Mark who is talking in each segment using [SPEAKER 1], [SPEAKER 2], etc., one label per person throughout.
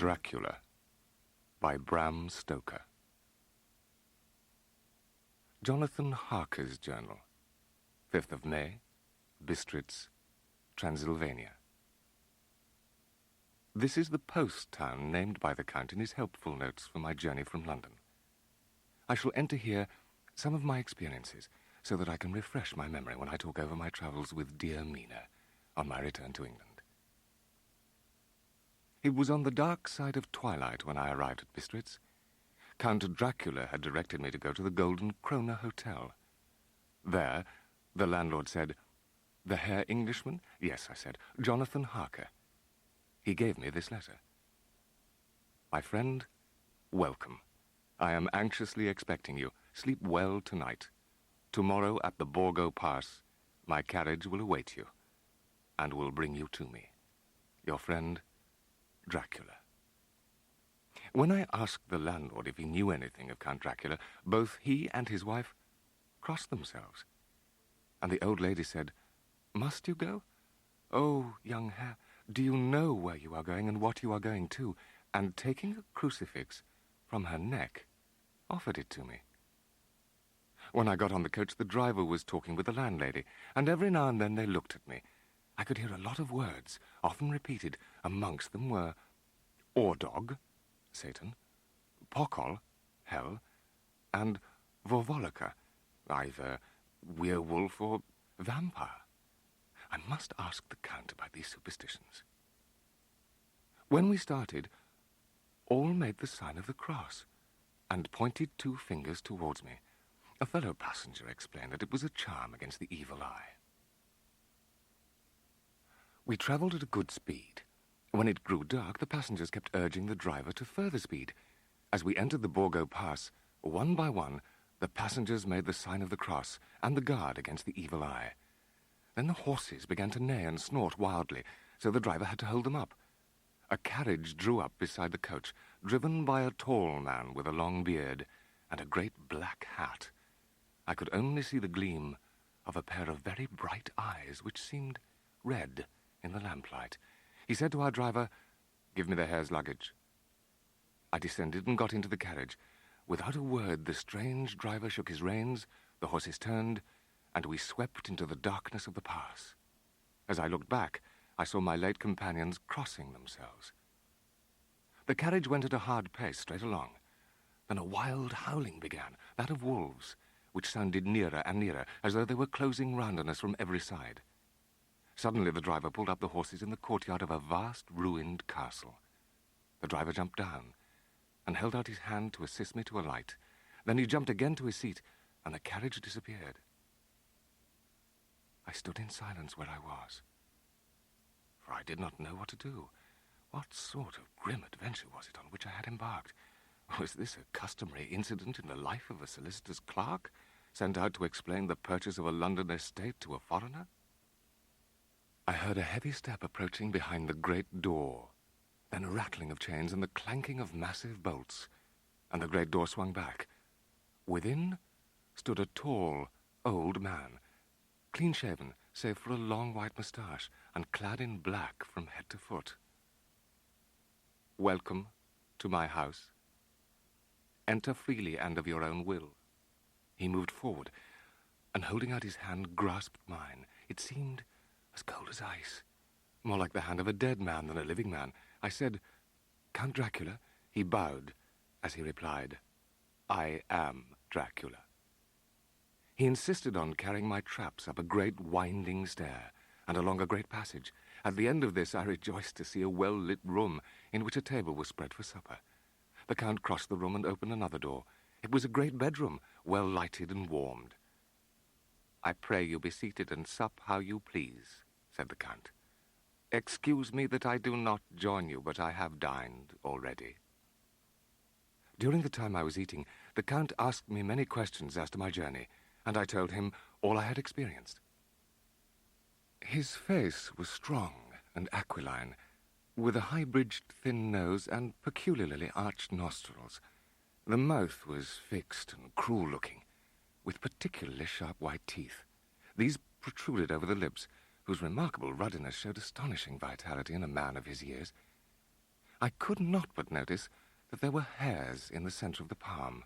[SPEAKER 1] Dracula by Bram Stoker. Jonathan Harker's journal, 5th of May, Bistritz, Transylvania. This is the post town named by the Count in his helpful notes for my journey from London. I shall enter here some of my experiences so that I can refresh my memory when I talk over my travels with dear Mina on my return to England. It was on the dark side of twilight when I arrived at Bistritz. Count Dracula had directed me to go to the Golden Krone Hotel. There, the landlord said, "The Herr Englishman?" "Yes," I said, "Jonathan Harker." He gave me this letter. "My friend, welcome. I am anxiously expecting you. Sleep well tonight. Tomorrow at the Borgo Pass, my carriage will await you and will bring you to me. Your friend, Dracula." When I asked the landlord if he knew anything of Count Dracula, both he and his wife crossed themselves. And the old lady said, "Must you go? Oh, young Herr, do you know where you are going and what you are going to?" And taking a crucifix from her neck, offered it to me. When I got on the coach, the driver was talking with the landlady, and every now and then they looked at me. I could hear a lot of words, often repeated. Amongst them were Ordog, Satan, Pokol, hell, and Vorvolaka, either werewolf or vampire. I must ask the Count about these superstitions. When we started, all made the sign of the cross and pointed 2 fingers towards me. A fellow passenger explained that it was a charm against the evil eye. We travelled at a good speed. When it grew dark, the passengers kept urging the driver to further speed. As we entered the Borgo Pass, one by one, the passengers made the sign of the cross and the guard against the evil eye. Then the horses began to neigh and snort wildly, so the driver had to hold them up. A carriage drew up beside the coach, driven by a tall man with a long beard and a great black hat. I could only see the gleam of a pair of very bright eyes, which seemed red in the lamplight. He said to our driver, "Give me the Herr's luggage." I descended and got into the carriage. Without a word, the strange driver shook his reins, the horses turned, and we swept into the darkness of the pass. As I looked back, I saw my late companions crossing themselves. The carriage went at a hard pace straight along. Then a wild howling began, that of wolves, which sounded nearer and nearer, as though they were closing round on us from every side. Suddenly the driver pulled up the horses in the courtyard of a vast, ruined castle. The driver jumped down and held out his hand to assist me to alight. Then he jumped again to his seat, and the carriage disappeared. I stood in silence where I was, for I did not know what to do. What sort of grim adventure was it on which I had embarked? Was this a customary incident in the life of a solicitor's clerk, sent out to explain the purchase of a London estate to a foreigner? I heard a heavy step approaching behind the great door, then a rattling of chains and the clanking of massive bolts, and the great door swung back. Within stood a tall, old man, clean-shaven, save for a long white moustache, and clad in black from head to foot. "Welcome to my house. Enter freely and of your own will." He moved forward, and holding out his hand, grasped mine. It seemed as cold as ice, more like the hand of a dead man than a living man. I said, "Count Dracula?" He bowed as he replied, "I am Dracula." He insisted on carrying my traps up a great winding stair and along a great passage. At the end of this, I rejoiced to see a well-lit room in which a table was spread for supper. The Count crossed the room and opened another door. It was a great bedroom, well lighted and warmed. "I pray you be seated and sup how you please," said the Count. "Excuse me that I do not join you, but I have dined already." During the time I was eating, the Count asked me many questions as to my journey, and I told him all I had experienced. His face was strong and aquiline, with a high-bridged thin nose and peculiarly arched nostrils. The mouth was fixed and cruel-looking, with particularly sharp white teeth. These protruded over the lips, whose remarkable ruddiness showed astonishing vitality in a man of his years. I could not but notice that there were hairs in the centre of the palm.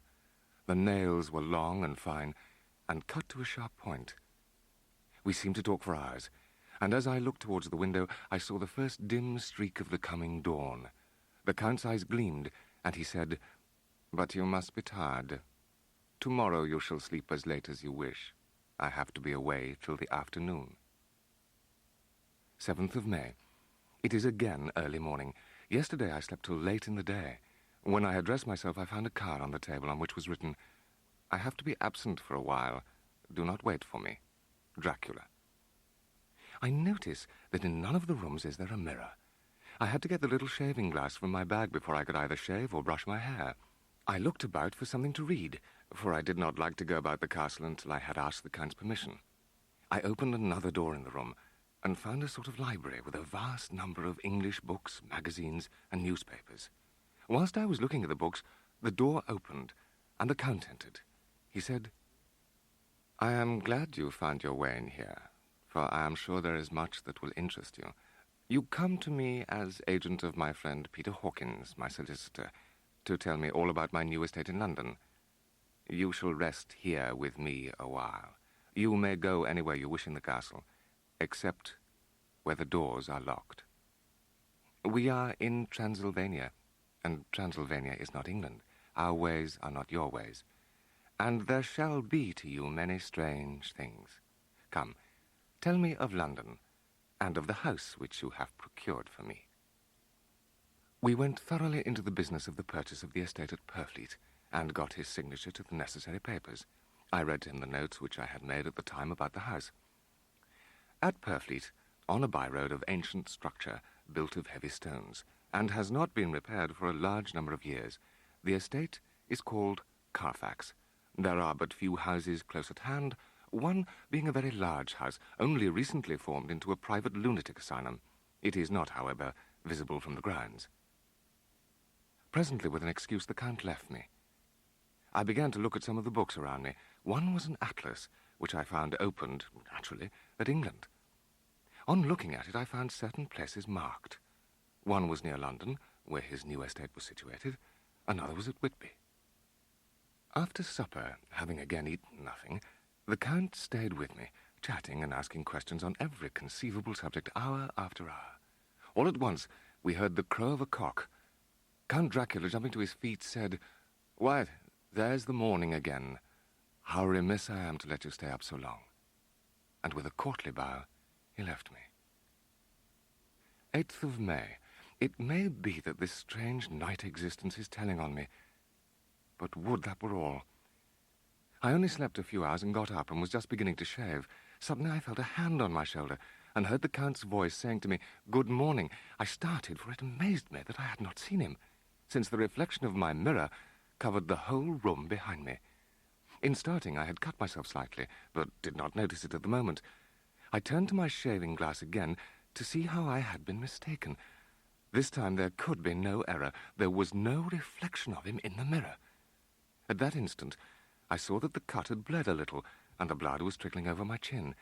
[SPEAKER 1] The nails were long and fine, and cut to a sharp point. We seemed to talk for hours, and as I looked towards the window, I saw the first dim streak of the coming dawn. The Count's eyes gleamed, and he said, "But you must be tired. Tomorrow you shall sleep as late as you wish. I have to be away till the afternoon." 7th of May. It is again early morning. Yesterday I slept till late in the day. When I had dressed myself, I found a card on the table on which was written, "I have to be absent for a while. Do not wait for me. Dracula." I notice that in none of the rooms is there a mirror. I had to get the little shaving glass from my bag before I could either shave or brush my hair. I looked about for something to read, for I did not like to go about the castle until I had asked the Count's permission. I opened another door in the room and found a sort of library with a vast number of English books, magazines, and newspapers. Whilst I was looking at the books, the door opened, and the Count entered. He said, "I am glad you found your way in here, for I am sure there is much that will interest you. You come to me as agent of my friend Peter Hawkins, my solicitor, to tell me all about my new estate in London. You shall rest here with me a while. You may go anywhere you wish in the castle, except where the doors are locked. We are in Transylvania, and Transylvania is not England. Our ways are not your ways. And there shall be to you many strange things. Come, tell me of London, and of the house which you have procured for me." We went thoroughly into the business of the purchase of the estate at Purfleet, and got his signature to the necessary papers. I read him the notes which I had made at the time about the house. At Purfleet, on a by-road of ancient structure, built of heavy stones, and has not been repaired for a large number of years, the estate is called Carfax. There are but few houses close at hand, one being a very large house, only recently formed into a private lunatic asylum. It is not, however, visible from the grounds. Presently, with an excuse, the Count left me. I began to look at some of the books around me. One was an atlas, which I found opened, naturally, at England. On looking at it, I found certain places marked. One was near London, where his new estate was situated. Another was at Whitby. After supper, having again eaten nothing, the Count stayed with me, chatting and asking questions on every conceivable subject, hour after hour. All at once, we heard the crow of a cock. Count Dracula, jumping to his feet, said, "Why, there's the morning again. How remiss I am to let you stay up so long." And with a courtly bow, he left me. 8th of May. It may be that this strange night existence is telling on me, but would that were all. I only slept a few hours and got up and was just beginning to shave. Suddenly I felt a hand on my shoulder and heard the Count's voice saying to me, "Good morning." I started, for it amazed me that I had not seen him, since the reflection of my mirror covered the whole room behind me. In starting, I had cut myself slightly, but did not notice it at the moment. I turned to my shaving glass again to see how I had been mistaken. This time there could be no error. There was no reflection of him in the mirror. At that instant, I saw that the cut had bled a little, and the blood was trickling over my chin.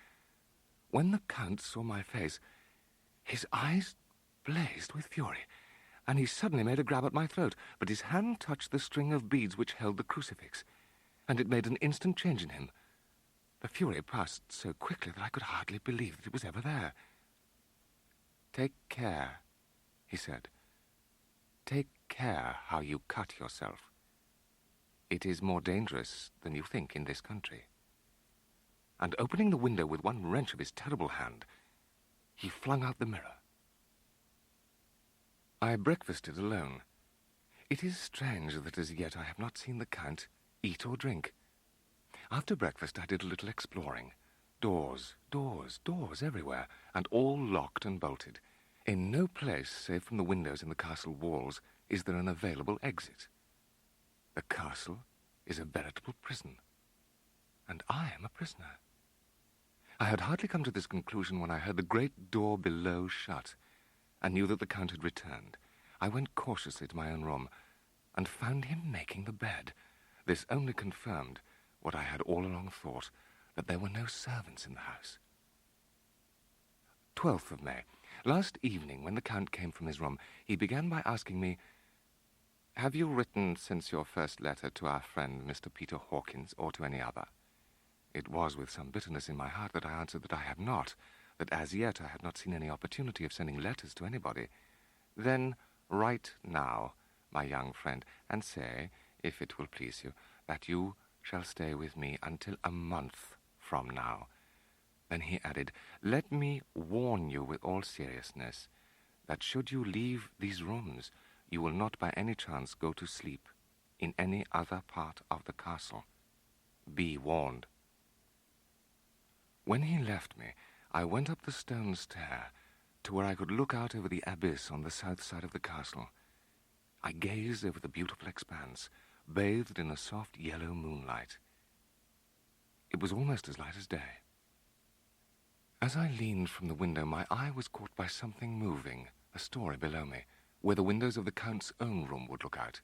[SPEAKER 1] When the Count saw my face, his eyes blazed with fury, and he suddenly made a grab at my throat, but his hand touched the string of beads which held the crucifix, and it made an instant change in him. The fury passed so quickly that I could hardly believe that it was ever there. "Take care," he said. "Take care how you cut yourself. It is more dangerous than you think in this country." And opening the window with one wrench of his terrible hand, he flung out the mirror. I breakfasted alone. It is strange that as yet I have not seen the Count eat or drink. After breakfast I did a little exploring. Doors, doors, doors everywhere, and all locked and bolted. In no place, save from the windows in the castle walls, is there an available exit. The castle is a veritable prison, and I am a prisoner. I had hardly come to this conclusion when I heard the great door below shut, and knew that the Count had returned. I went cautiously to my own room, and found him making the bed. This only confirmed what I had all along thought, that there were no servants in the house. 12th of May. Last evening, when the Count came from his room, he began by asking me, "Have you written since your first letter to our friend Mr. Peter Hawkins, or to any other?" It was with some bitterness in my heart that I answered that I had not, that as yet I had not seen any opportunity of sending letters to anybody. "Then write now, my young friend, and say, if it will please you, that you shall stay with me until a month from now." Then he added, "Let me warn you with all seriousness that should you leave these rooms, you will not by any chance go to sleep in any other part of the castle. Be warned." When he left me, I went up the stone stair to where I could look out over the abyss on the south side of the castle. I gazed over the beautiful expanse, bathed in a soft yellow moonlight. It was almost as light as day. As I leaned from the window, my eye was caught by something moving, a story below me, where the windows of the Count's own room would look out.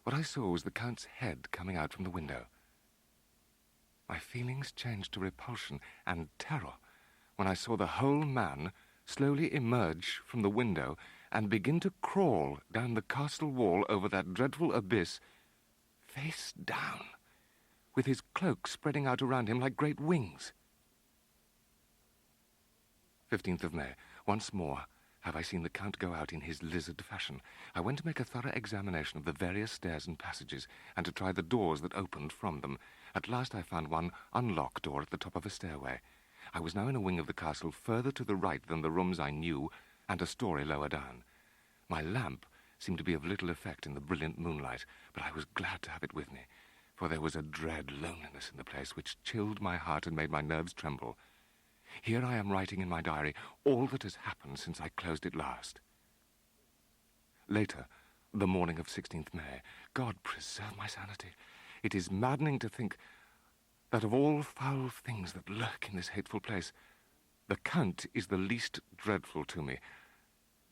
[SPEAKER 1] What I saw was the Count's head coming out from the window. My feelings changed to repulsion and terror when I saw the whole man slowly emerge from the window and begin to crawl down the castle wall over that dreadful abyss, face down, with his cloak spreading out around him like great wings. 15th of May. Once more have I seen the Count go out in his lizard fashion. I went to make a thorough examination of the various stairs and passages, and to try the doors that opened from them. At last I found one unlocked door at the top of a stairway. I was now in a wing of the castle further to the right than the rooms I knew, and a story lower down. My lamp seemed to be of little effect in the brilliant moonlight, but I was glad to have it with me, for there was a dread loneliness in the place which chilled my heart and made my nerves tremble. Here I am writing in my diary all that has happened since I closed it last. Later, the morning of 16th May. God preserve my sanity. It is maddening to think that of all foul things that lurk in this hateful place, the Count is the least dreadful to me,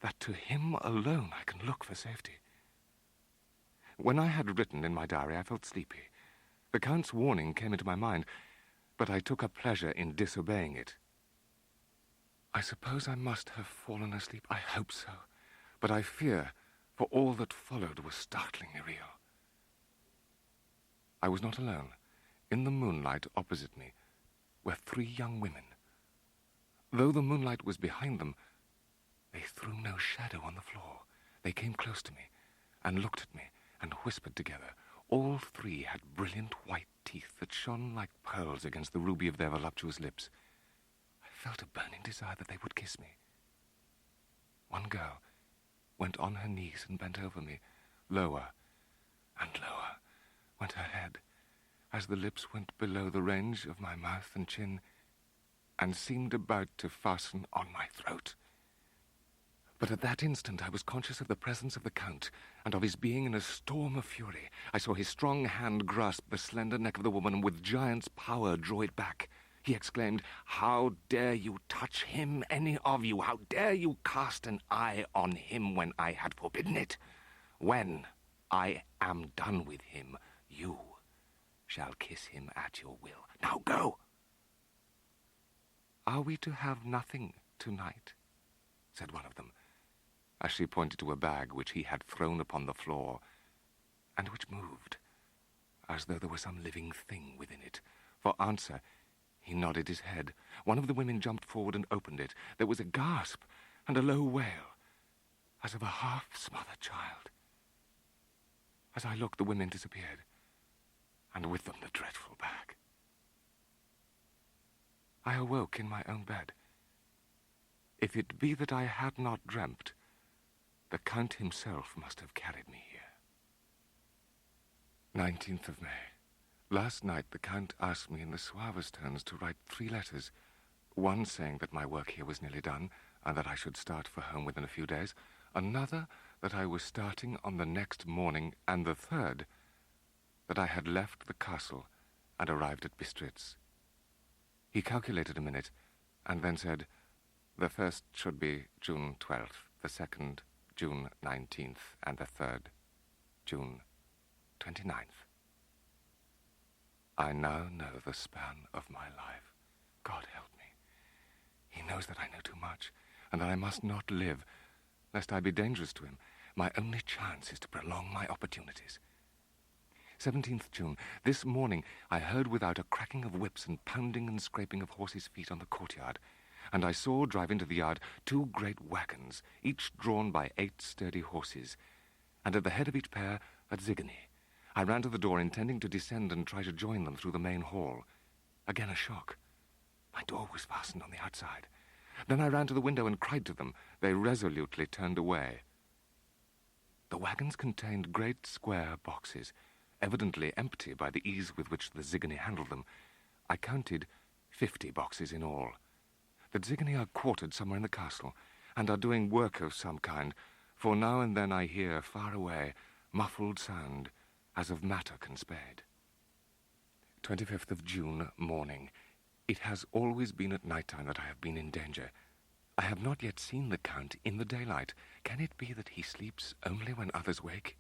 [SPEAKER 1] that to him alone I can look for safety. When I had written in my diary, I felt sleepy. The Count's warning came into my mind, but I took a pleasure in disobeying it. I suppose I must have fallen asleep. I hope so, but I fear, for all that followed was startlingly real. I was not alone. In the moonlight opposite me were 3 young women. Though the moonlight was behind them, they threw no shadow on the floor. They came close to me and looked at me and whispered together. All 3 had brilliant white teeth that shone like pearls against the ruby of their voluptuous lips. I felt a burning desire that they would kiss me. One girl went on her knees and bent over me. Lower and lower went her head, as the lips went below the range of my mouth and chin, and seemed about to fasten on my throat. But at that instant I was conscious of the presence of the Count, and of his being in a storm of fury. I saw his strong hand grasp the slender neck of the woman, and with giant's power draw it back. He exclaimed, "How dare you touch him, any of you? How dare you cast an eye on him when I had forbidden it? When I am done with him, you shall kiss him at your will. Now go!" "Are we to have nothing tonight?" said one of them, as she pointed to a bag which he had thrown upon the floor, and which moved, as though there were some living thing within it. For answer, he nodded his head. One of the women jumped forward and opened it. There was a gasp and a low wail, as of a half-smothered child. As I looked, the women disappeared, and with them the dreadful bag. I awoke in my own bed. If it be that I had not dreamt, the Count himself must have carried me here. 19th of May. Last night the Count asked me in the suavest tones to write 3 letters, one saying that my work here was nearly done, and that I should start for home within a few days, another that I was starting on the next morning, and the third that I had left the castle and arrived at Bistritz. He calculated a minute, and then said, "The first should be June 12th, the second June 19th, and the third June 29th. I now know the span of my life. God help me. He knows that I know too much. and that I must not live, lest I be dangerous to him. My only chance is to prolong my opportunities. 17th June. This morning I heard without a cracking of whips and pounding and scraping of horses' feet on the courtyard, and I saw drive into the yard 2 great wagons, each drawn by 8 sturdy horses, and at the head of each pair a Zigany. I ran to the door, intending to descend and try to join them through the main hall. Again a shock. My door was fastened on the outside. Then I ran to the window and cried to them. They resolutely turned away. The wagons contained great square boxes, evidently empty by the ease with which the Zigany handled them. I counted 50 boxes in all. The Zigany are quartered somewhere in the castle, and are doing work of some kind, for now and then I hear, far away, muffled sound, as of mattock and spade. 25th of June, morning. It has always been at night time that I have been in danger. I have not yet seen the Count in the daylight. Can it be that he sleeps only when others wake?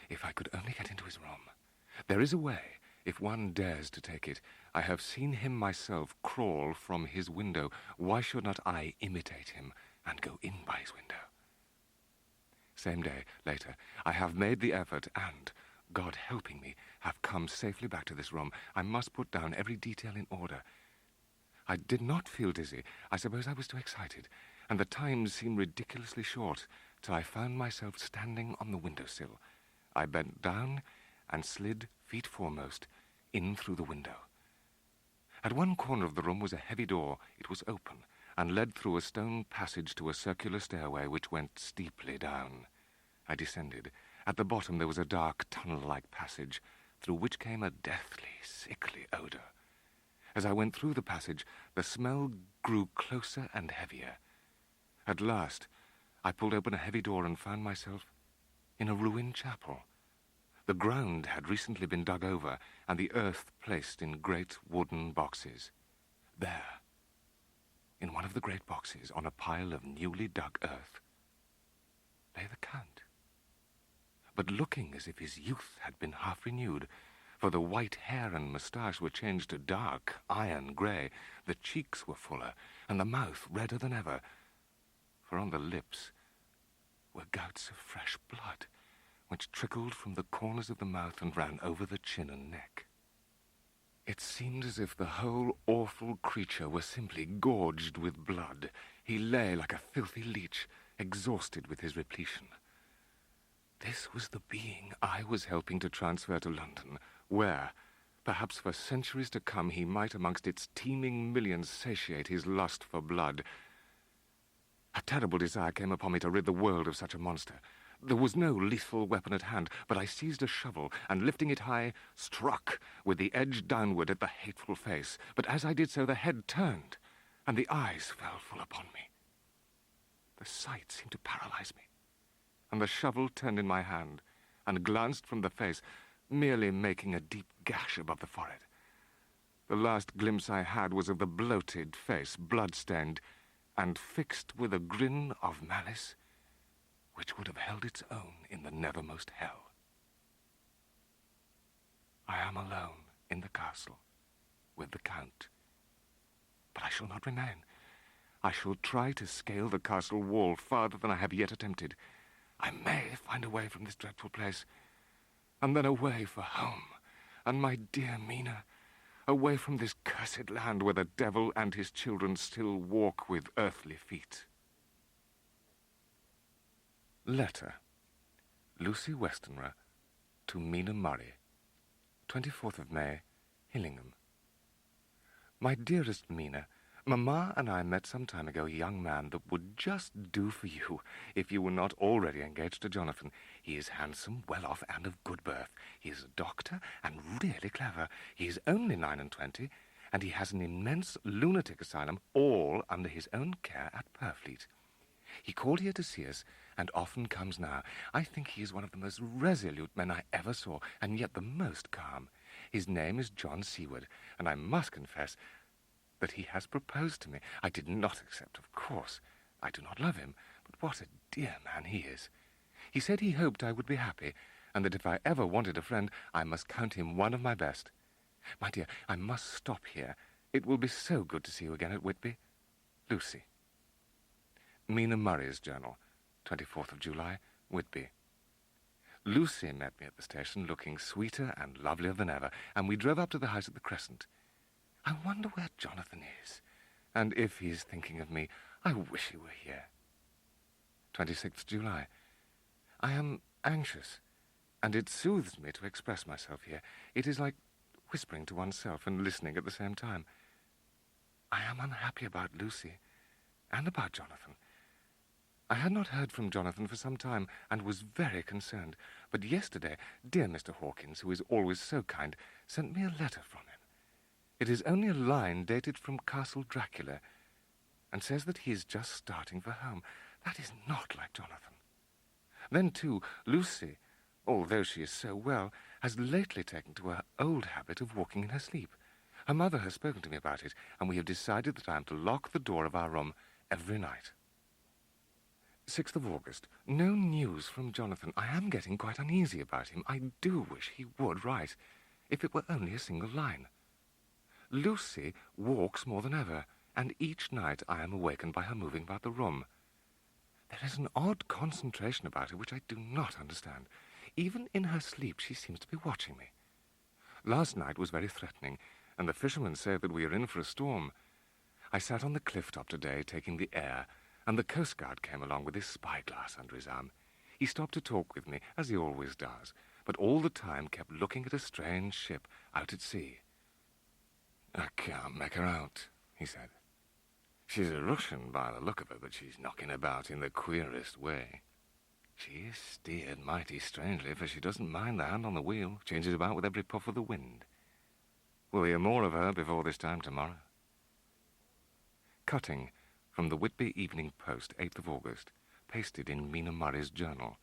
[SPEAKER 1] If I could only get into his room. There is a way, if one dares to take it. I have seen him myself crawl from his window. Why should not I imitate him and go in by his window? Same day, later, I have made the effort and, God helping me, have come safely back to this room. I must put down every detail in order. I did not feel dizzy. I suppose I was too excited, and the time seemed ridiculously short, till I found myself standing on the window-sill. I bent down and slid, feet foremost, in through the window. At one corner of the room was a heavy door. It was open, and led through a stone passage to a circular stairway which went steeply down. I descended. At the bottom there was a dark tunnel-like passage, through which came a deathly, sickly odor. As I went through the passage, the smell grew closer and heavier. At last, I pulled open a heavy door and found myself in a ruined chapel. The ground had recently been dug over, and the earth placed in great wooden boxes. There, in one of the great boxes, on a pile of newly dug earth, lay the Count, but looking as if his youth had been half renewed, for the white hair and moustache were changed to dark iron grey, the cheeks were fuller, and the mouth redder than ever, for on the lips were gouts of fresh blood, which trickled from the corners of the mouth and ran over the chin and neck. It seemed as if the whole awful creature were simply gorged with blood. He lay like a filthy leech, exhausted with his repletion. This was the being I was helping to transfer to London, where, perhaps for centuries to come, he might amongst its teeming millions satiate his lust for blood. A terrible desire came upon me to rid the world of such a monster. There was no lethal weapon at hand, but I seized a shovel, and lifting it high, struck with the edge downward at the hateful face. But as I did so, the head turned, and the eyes fell full upon me. The sight seemed to paralyze me, and the shovel turned in my hand, and glanced from the face, merely making a deep gash above the forehead. The last glimpse I had was of the bloated face, blood-stained, and fixed with a grin of malice, which would have held its own in the nethermost hell. I am alone in the castle with the Count, but I shall not remain. I shall try to scale the castle wall farther than I have yet attempted. I may find a way from this dreadful place, and then away for home, and my dear Mina, away from this cursed land where the devil and his children still walk with earthly feet. Letter. Lucy Westenra to Mina Murray. 24th of May, Hillingham. My dearest Mina, Mamma and I met some time ago a young man that would just do for you if you were not already engaged to Jonathan. He is handsome, well-off, and of good birth. He is a doctor and really clever. He is only 29, and he has an immense lunatic asylum all under his own care at Purfleet. He called here to see us, and often comes now. I think he is one of the most resolute men I ever saw, and yet the most calm. His name is John Seward, and I must confess that he has proposed to me. I did not accept, of course. I do not love him, but what a dear man he is. He said he hoped I would be happy, and that if I ever wanted a friend, I must count him one of my best. My dear, I must stop here. It will be so good to see you again at Whitby. Lucy. Mina Murray's journal, 24th of July, Whitby. Lucy met me at the station looking sweeter and lovelier than ever, and we drove up to the house at the Crescent. I wonder where Jonathan is, and if he's thinking of me. I wish he were here. 26th July. I am anxious, and it soothes me to express myself here. It is like whispering to oneself and listening at the same time. I am unhappy about Lucy and about Jonathan. I had not heard from Jonathan for some time and was very concerned, but yesterday dear Mr. Hawkins, who is always so kind, sent me a letter from him. It is only a line dated from Castle Dracula, and says that he is just starting for home. That is not like Jonathan. Then, too, Lucy, although she is so well, has lately taken to her old habit of walking in her sleep. Her mother has spoken to me about it, and we have decided that I am to lock the door of our room every night. 6th of August. No news from Jonathan. I am getting quite uneasy about him. I do wish he would write, if it were only a single line. Lucy walks more than ever, and each night I am awakened by her moving about the room. There is an odd concentration about her which I do not understand. Even in her sleep she seems to be watching me. Last night was very threatening, and the fishermen say that we are in for a storm. I sat on the cliff top today taking the air, and the Coast Guard came along with his spyglass under his arm. He stopped to talk with me, as he always does, but all the time kept looking at a strange ship out at sea. "I can't make her out," he said. "She's a Russian by the look of her, but she's knocking about in the queerest way. She is steered mighty strangely, for she doesn't mind the hand on the wheel, changes about with every puff of the wind. We'll hear more of her before this time tomorrow." Cutting from the Whitby Evening Post, 8th of August, pasted in Mina Murray's journal.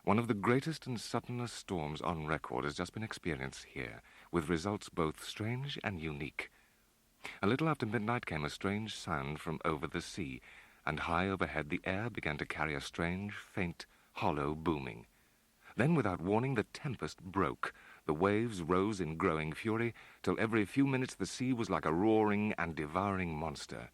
[SPEAKER 1] One of the greatest and suddenest storms on record has just been experienced here, with results both strange and unique. A little after midnight came a strange sound from over the sea, and high overhead the air began to carry a strange, faint, hollow booming. Then, without warning, the tempest broke. The waves rose in growing fury, till every few minutes the sea was like a roaring and devouring monster.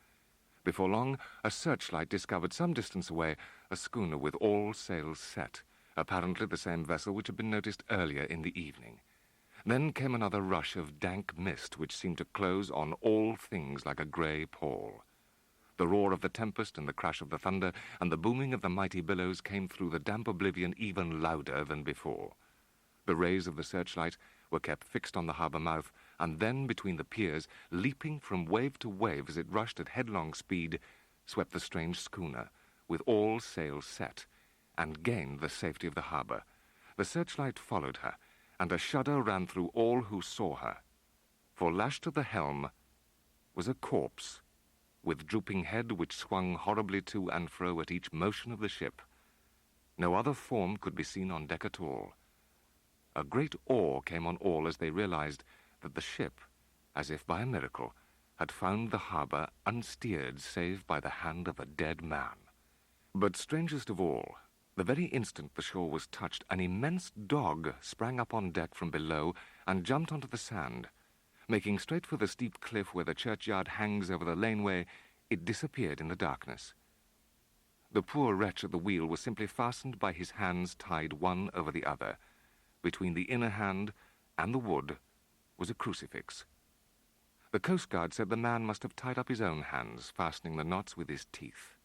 [SPEAKER 1] Before long, a searchlight discovered some distance away a schooner with all sails set, apparently the same vessel which had been noticed earlier in the evening. Then came another rush of dank mist which seemed to close on all things like a grey pall. The roar of the tempest and the crash of the thunder and the booming of the mighty billows came through the damp oblivion even louder than before. The rays of the searchlight were kept fixed on the harbour mouth, and then between the piers, leaping from wave to wave as it rushed at headlong speed, swept the strange schooner, with all sails set, and gained the safety of the harbour. The searchlight followed her, and a shudder ran through all who saw her. For lashed to the helm was a corpse, with drooping head which swung horribly to and fro at each motion of the ship. No other form could be seen on deck at all. A great awe came on all as they realized that the ship, as if by a miracle, had found the harbour unsteered save by the hand of a dead man. But strangest of all, the very instant the shore was touched, an immense dog sprang up on deck from below and jumped onto the sand. Making straight for the steep cliff where the churchyard hangs over the laneway, it disappeared in the darkness. The poor wretch at the wheel was simply fastened by his hands tied one over the other. Between the inner hand and the wood was a crucifix. The Coast Guard said the man must have tied up his own hands, fastening the knots with his teeth.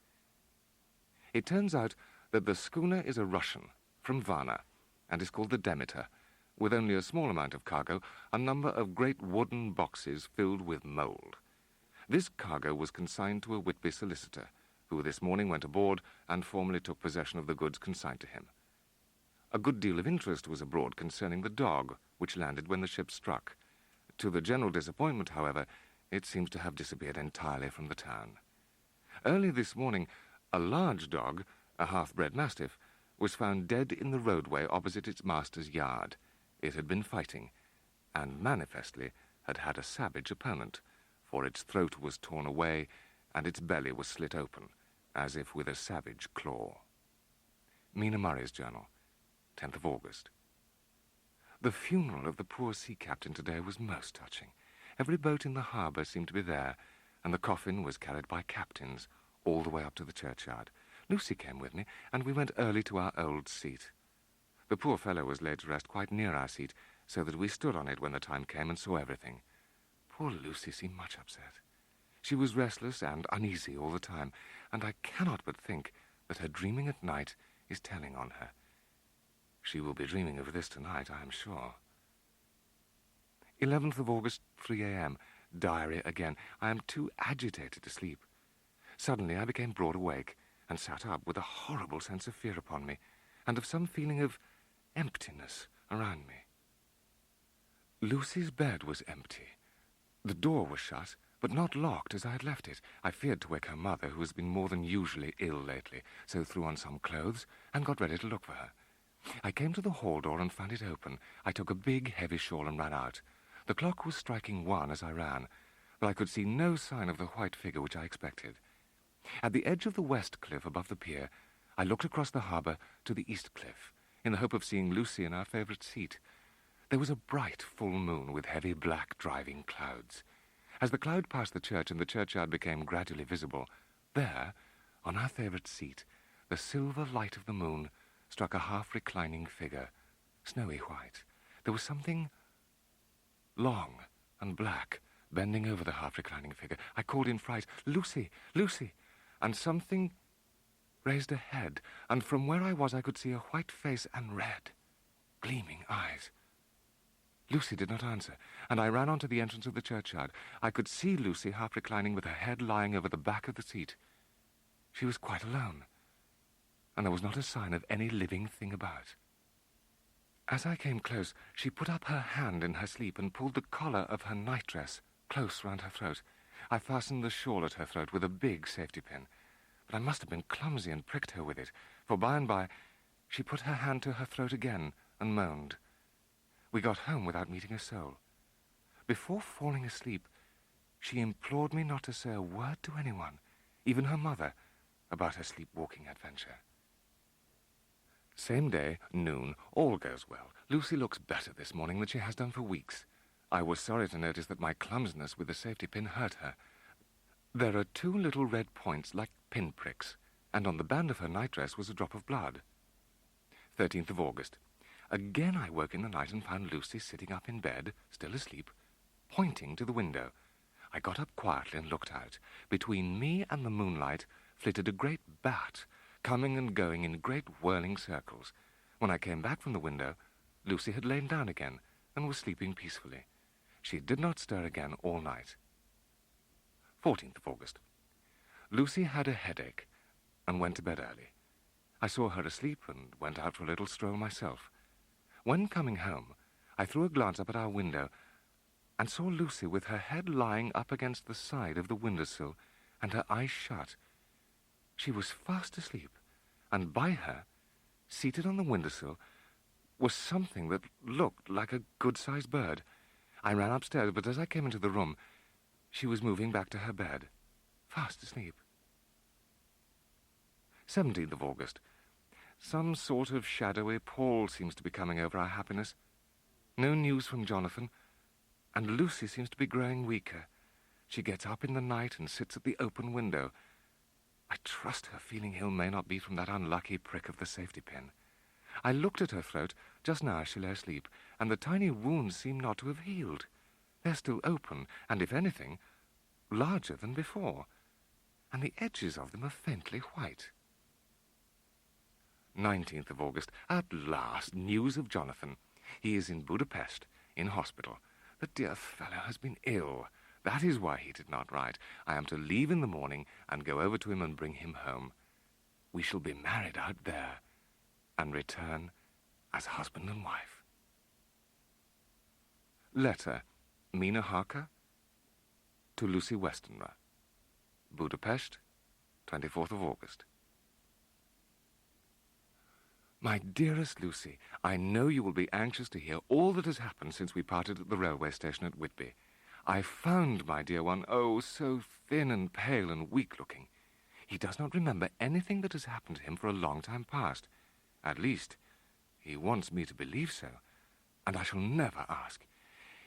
[SPEAKER 1] It turns out that the schooner is a Russian, from Varna, and is called the Demeter, with only a small amount of cargo, a number of great wooden boxes filled with mould. This cargo was consigned to a Whitby solicitor, who this morning went aboard and formally took possession of the goods consigned to him. A good deal of interest was abroad concerning the dog, which landed when the ship struck. To the general disappointment, however, it seems to have disappeared entirely from the town. Early this morning, a large dog, a half-bred mastiff, was found dead in the roadway opposite its master's yard. It had been fighting, and manifestly had had a savage opponent, for its throat was torn away and its belly was slit open, as if with a savage claw. Mina Murray's journal, 10th of August. The funeral of the poor sea captain today was most touching. Every boat in the harbour seemed to be there, and the coffin was carried by captains, all the way up to the churchyard. Lucy came with me, and we went early to our old seat. The poor fellow was laid to rest quite near our seat, so that we stood on it when the time came and saw everything. Poor Lucy seemed much upset. She was restless and uneasy all the time, and I cannot but think that her dreaming at night is telling on her. She will be dreaming of this tonight, I am sure. 11th of August, 3 a.m. Diary again. I am too agitated to sleep. Suddenly I became broad awake and sat up with a horrible sense of fear upon me, and of some feeling of emptiness around me. Lucy's bed was empty. The door was shut, but not locked as I had left it. I feared to wake her mother, who has been more than usually ill lately, so threw on some clothes and got ready to look for her. I came to the hall door and found it open. I took a big, heavy shawl and ran out. The clock was striking 1 as I ran, but I could see no sign of the white figure which I expected. At the edge of the west cliff above the pier, I looked across the harbour to the east cliff, in the hope of seeing Lucy in our favourite seat. There was a bright full moon with heavy black driving clouds. As the cloud passed the church and the churchyard became gradually visible, there, on our favourite seat, the silver light of the moon struck a half-reclining figure, snowy white. There was something long and black bending over the half-reclining figure. I called in fright, "Lucy, Lucy!" And something raised a head, and from where I was I could see a white face and red, gleaming eyes. Lucy did not answer, and I ran on to the entrance of the churchyard. I could see Lucy half-reclining with her head lying over the back of the seat. She was quite alone, and there was not a sign of any living thing about. As I came close, she put up her hand in her sleep and pulled the collar of her nightdress close round her throat. I fastened the shawl at her throat with a big safety pin, but I must have been clumsy and pricked her with it, for by and by she put her hand to her throat again and moaned. We got home without meeting a soul. Before falling asleep, she implored me not to say a word to anyone, even her mother, about her sleepwalking adventure. Same day, noon, all goes well. Lucy looks better this morning than she has done for weeks. I was sorry to notice that my clumsiness with the safety pin hurt her. There are 2 little red points like pinpricks, and on the band of her nightdress was a drop of blood. 13th of August. Again I woke in the night and found Lucy sitting up in bed, still asleep, pointing to the window. I got up quietly and looked out. Between me and the moonlight flitted a great bat, coming and going in great whirling circles. When I came back from the window, Lucy had lain down again and was sleeping peacefully. She did not stir again all night. 14th of August. Lucy had a headache and went to bed early. I saw her asleep and went out for a little stroll myself. When coming home, I threw a glance up at our window and saw Lucy with her head lying up against the side of the windowsill and her eyes shut. She was fast asleep, and by her, seated on the windowsill, was something that looked like a good-sized bird. I ran upstairs, but as I came into the room, she was moving back to her bed, fast asleep. 17th of August. Some sort of shadowy pall seems to be coming over our happiness. No news from Jonathan, and Lucy seems to be growing weaker. She gets up in the night and sits at the open window. I trust her feeling ill may not be from that unlucky prick of the safety pin. I looked at her throat just now as she lay asleep, and the tiny wounds seem not to have healed. They're still open, and if anything, larger than before, and the edges of them are faintly white. 19th of August. At last, news of Jonathan. He is in Budapest, in hospital. The dear fellow has been ill. That is why he did not write. I am to leave in the morning and go over to him and bring him home. We shall be married out there and return as husband and wife. Letter, Mina Harker, to Lucy Westenra. Budapest, 24th of August. My dearest Lucy, I know you will be anxious to hear all that has happened since we parted at the railway station at Whitby. I found my dear one, oh, so thin and pale and weak-looking. He does not remember anything that has happened to him for a long time past. At least, he wants me to believe so, and I shall never ask.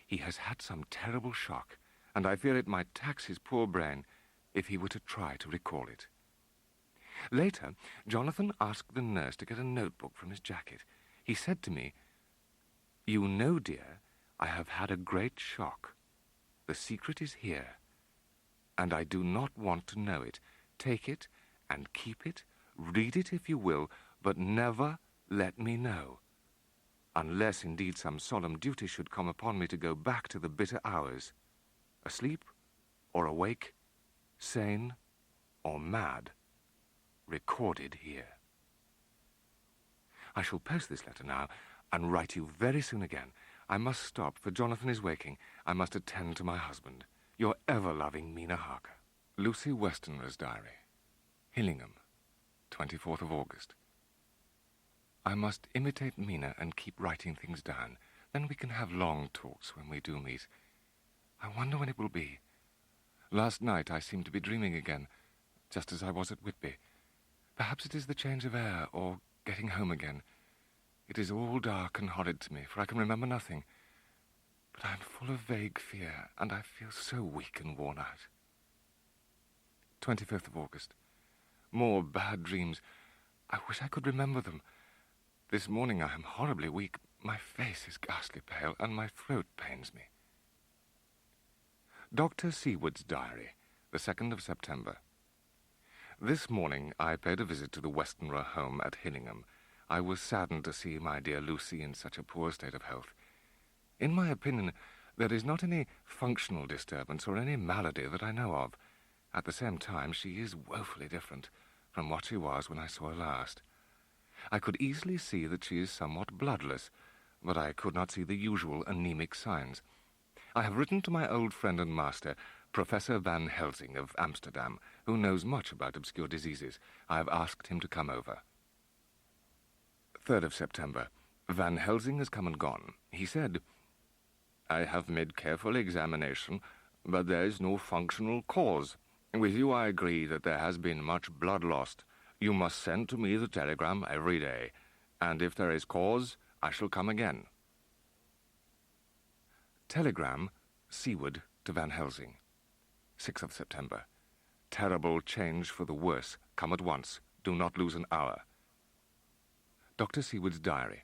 [SPEAKER 1] He has had some terrible shock, and I fear it might tax his poor brain if he were to try to recall it. Later, Jonathan asked the nurse to get a notebook from his jacket. He said to me, "You know, dear, I have had a great shock. The secret is here, and I do not want to know it. Take it and keep it, read it if you will, but never let me know. Unless, indeed, some solemn duty should come upon me to go back to the bitter hours, asleep or awake, sane or mad, recorded here." I shall post this letter now and write you very soon again. I must stop, for Jonathan is waking. I must attend to my husband. Your ever-loving Mina Harker. Lucy Westenra's diary. Hillingham, 24th of August. I must imitate Mina and keep writing things down. Then we can have long talks when we do meet. I wonder when it will be. Last night I seemed to be dreaming again, just as I was at Whitby. Perhaps it is the change of air, or getting home again. It is all dark and horrid to me, for I can remember nothing. But I am full of vague fear, and I feel so weak and worn out. 25th of August. More bad dreams. I wish I could remember them. This morning I am horribly weak. My face is ghastly pale, and my throat pains me. Dr. Seward's diary, the 2nd of September. This morning I paid a visit to the Westenra home at Hillingham. I was saddened to see my dear Lucy in such a poor state of health. In my opinion, there is not any functional disturbance or any malady that I know of. At the same time, she is woefully different from what she was when I saw her last. I could easily see that she is somewhat bloodless, but I could not see the usual anemic signs. I have written to my old friend and master, Professor Van Helsing of Amsterdam, who knows much about obscure diseases. I have asked him to come over. 3rd of September. Van Helsing has come and gone. He said, "I have made careful examination, but there is no functional cause. With you I agree that there has been much blood lost. You must send to me the telegram every day, and if there is cause, I shall come again." Telegram, Seward to Van Helsing. 6th of September. Terrible change for the worse. Come at once. Do not lose an hour. Dr. Seward's diary.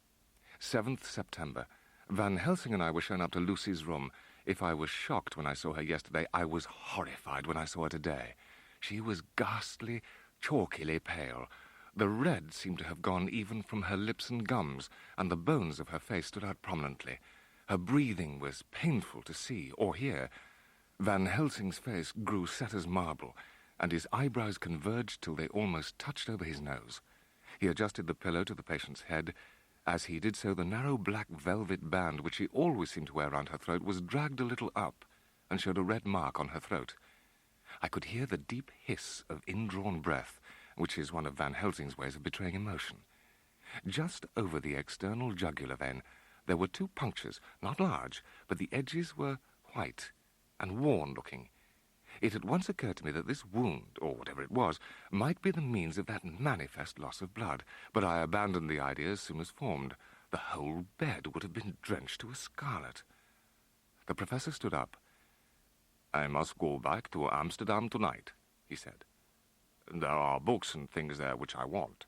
[SPEAKER 1] 7th September. Van Helsing and I were shown up to Lucy's room. If I was shocked when I saw her yesterday, I was horrified when I saw her today. She was ghastly, chalkily pale. The red seemed to have gone even from her lips and gums, and the bones of her face stood out prominently. Her breathing was painful to see or hear. Van Helsing's face grew set as marble, and his eyebrows converged till they almost touched over his nose. He adjusted the pillow to the patient's head. As he did so, the narrow black velvet band which she always seemed to wear round her throat was dragged a little up and showed a red mark on her throat. I could hear the deep hiss of indrawn breath, which is one of Van Helsing's ways of betraying emotion. Just over the external jugular vein there were 2 punctures, not large, but the edges were white and worn-looking. It at once occurred to me that this wound, or whatever it was, might be the means of that manifest loss of blood, but I abandoned the idea as soon as formed. The whole bed would have been drenched to a scarlet. The professor stood up. "I must go back to Amsterdam tonight," he said. "There are books and things there which I want.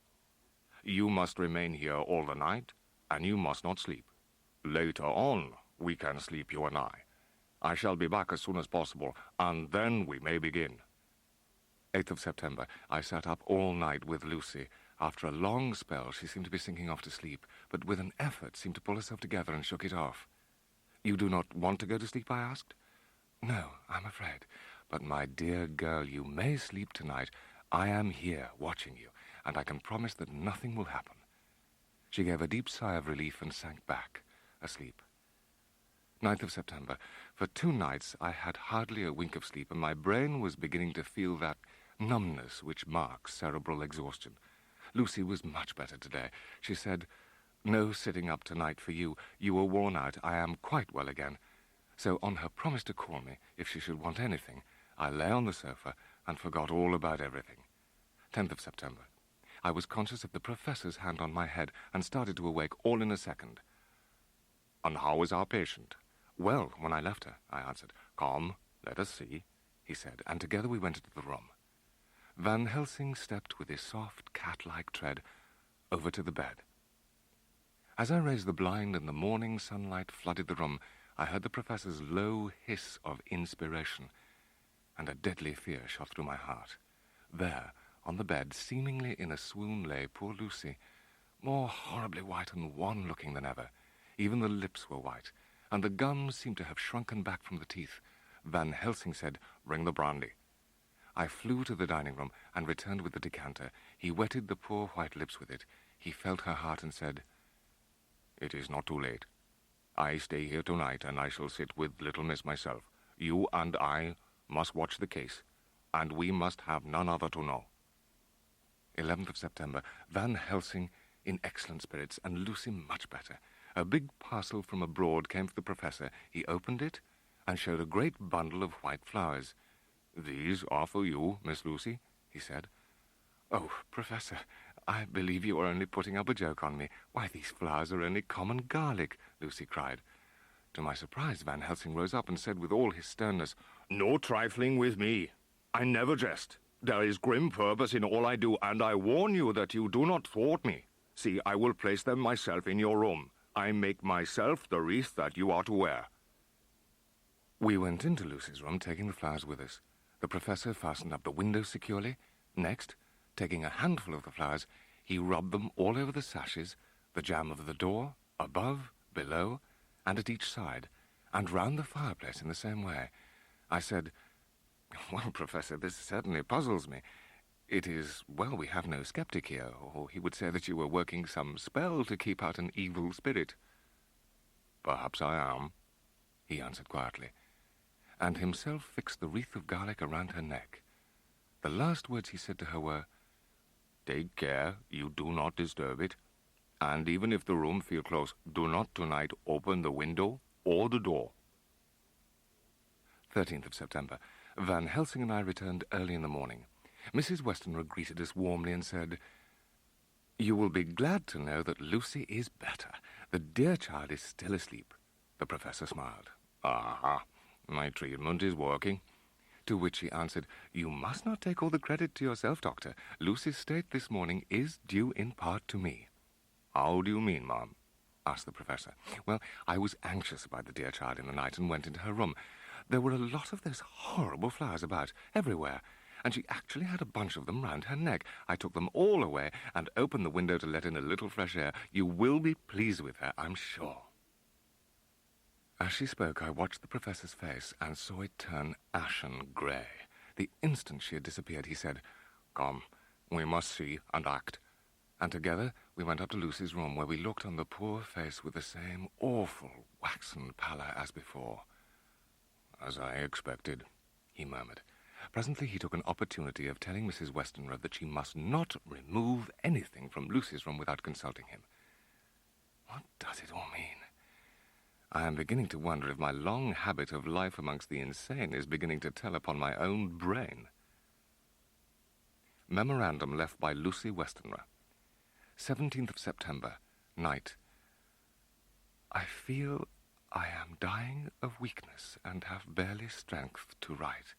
[SPEAKER 1] You must remain here all the night, and you must not sleep. Later on, we can sleep, you and I shall be back as soon as possible, and then we may begin." 8th of September. I sat up all night with Lucy. After a long spell, she seemed to be sinking off to sleep, but with an effort seemed to pull herself together and shook it off. "You do not want to go to sleep?" I asked. "No, I'm afraid. But, my dear girl, you may sleep tonight. I am here, watching you, and I can promise that nothing will happen." She gave a deep sigh of relief and sank back, asleep. 9th of September. For 2 nights I had hardly a wink of sleep, and my brain was beginning to feel that numbness which marks cerebral exhaustion. Lucy was much better today. She said, "No sitting up tonight for you. You were worn out. I am quite well again." So on her promise to call me if she should want anything, I lay on the sofa and forgot all about everything. 10th of September. I was conscious of the professor's hand on my head and started to awake all in a second. "And how is our patient?" "Well, when I left her," I answered. "Come, let us see," he said, and together we went into the room. Van Helsing stepped with his soft, cat-like tread over to the bed. As I raised the blind and the morning sunlight flooded the room, I heard the professor's low hiss of inspiration, and a deadly fear shot through my heart. There, on the bed, seemingly in a swoon, lay poor Lucy, more horribly white and wan-looking than ever. Even the lips were white, and the gums seemed to have shrunken back from the teeth. Van Helsing said, "Bring the brandy." I flew to the dining room and returned with the decanter. He wetted the poor white lips with it. He felt her heart and said, "It is not too late. I stay here tonight, and I shall sit with little miss myself. You and I must watch the case, and we must have none other to know." 11th of September. Van Helsing in excellent spirits, and Lucy much better. A big parcel from abroad came for the professor. He opened it and showed a great bundle of white flowers. "These are for you, Miss Lucy," he said. "Oh, Professor, I believe you are only putting up a joke on me. Why, these flowers are only common garlic," Lucy cried. To my surprise, Van Helsing rose up and said with all his sternness, "No trifling with me. I never jest. There is grim purpose in all I do, and I warn you that you do not thwart me. See, I will place them myself in your room. I make myself the wreath that you are to wear." We went into Lucy's room, taking the flowers with us. The professor fastened up the window securely. Next, taking a handful of the flowers, he rubbed them all over the sashes, the jamb of the door, above, below, and at each side, and round the fireplace in the same way. I said, "Well, Professor, this certainly puzzles me. It is, well, we have no skeptic here, or he would say that you were working some spell to keep out an evil spirit." "Perhaps I am," he answered quietly, and himself fixed the wreath of garlic around her neck. The last words he said to her were, "Take care you do not disturb it, and even if the room feel close, do not tonight open the window or the door." 13th of September. Van Helsing and I returned early in the morning. Mrs. Westenra greeted us warmly and said, "You will be glad to know that Lucy is better. The dear child is still asleep." The professor smiled. "Aha, my treatment is working." To which he answered, "You must not take all the credit to yourself, Doctor. Lucy's state this morning is due in part to me." "How do you mean, ma'am?" asked the professor. "Well, I was anxious about the dear child in the night and went into her room. There were a lot of those horrible flowers about, everywhere, and she actually had a bunch of them round her neck. I took them all away and opened the window to let in a little fresh air. You will be pleased with her, I'm sure." As she spoke, I watched the professor's face and saw it turn ashen grey. The instant she had disappeared, he said, "Come, we must see and act." And together we went up to Lucy's room, where we looked on the poor face with the same awful waxen pallor as before. "As I expected," he murmured. Presently he took an opportunity of telling Mrs. Westenra that she must not remove anything from Lucy's room without consulting him. What does it all mean? I am beginning to wonder if my long habit of life amongst the insane is beginning to tell upon my own brain. Memorandum left by Lucy Westenra. 17th of September, night. I feel I am dying of weakness and have barely strength to write.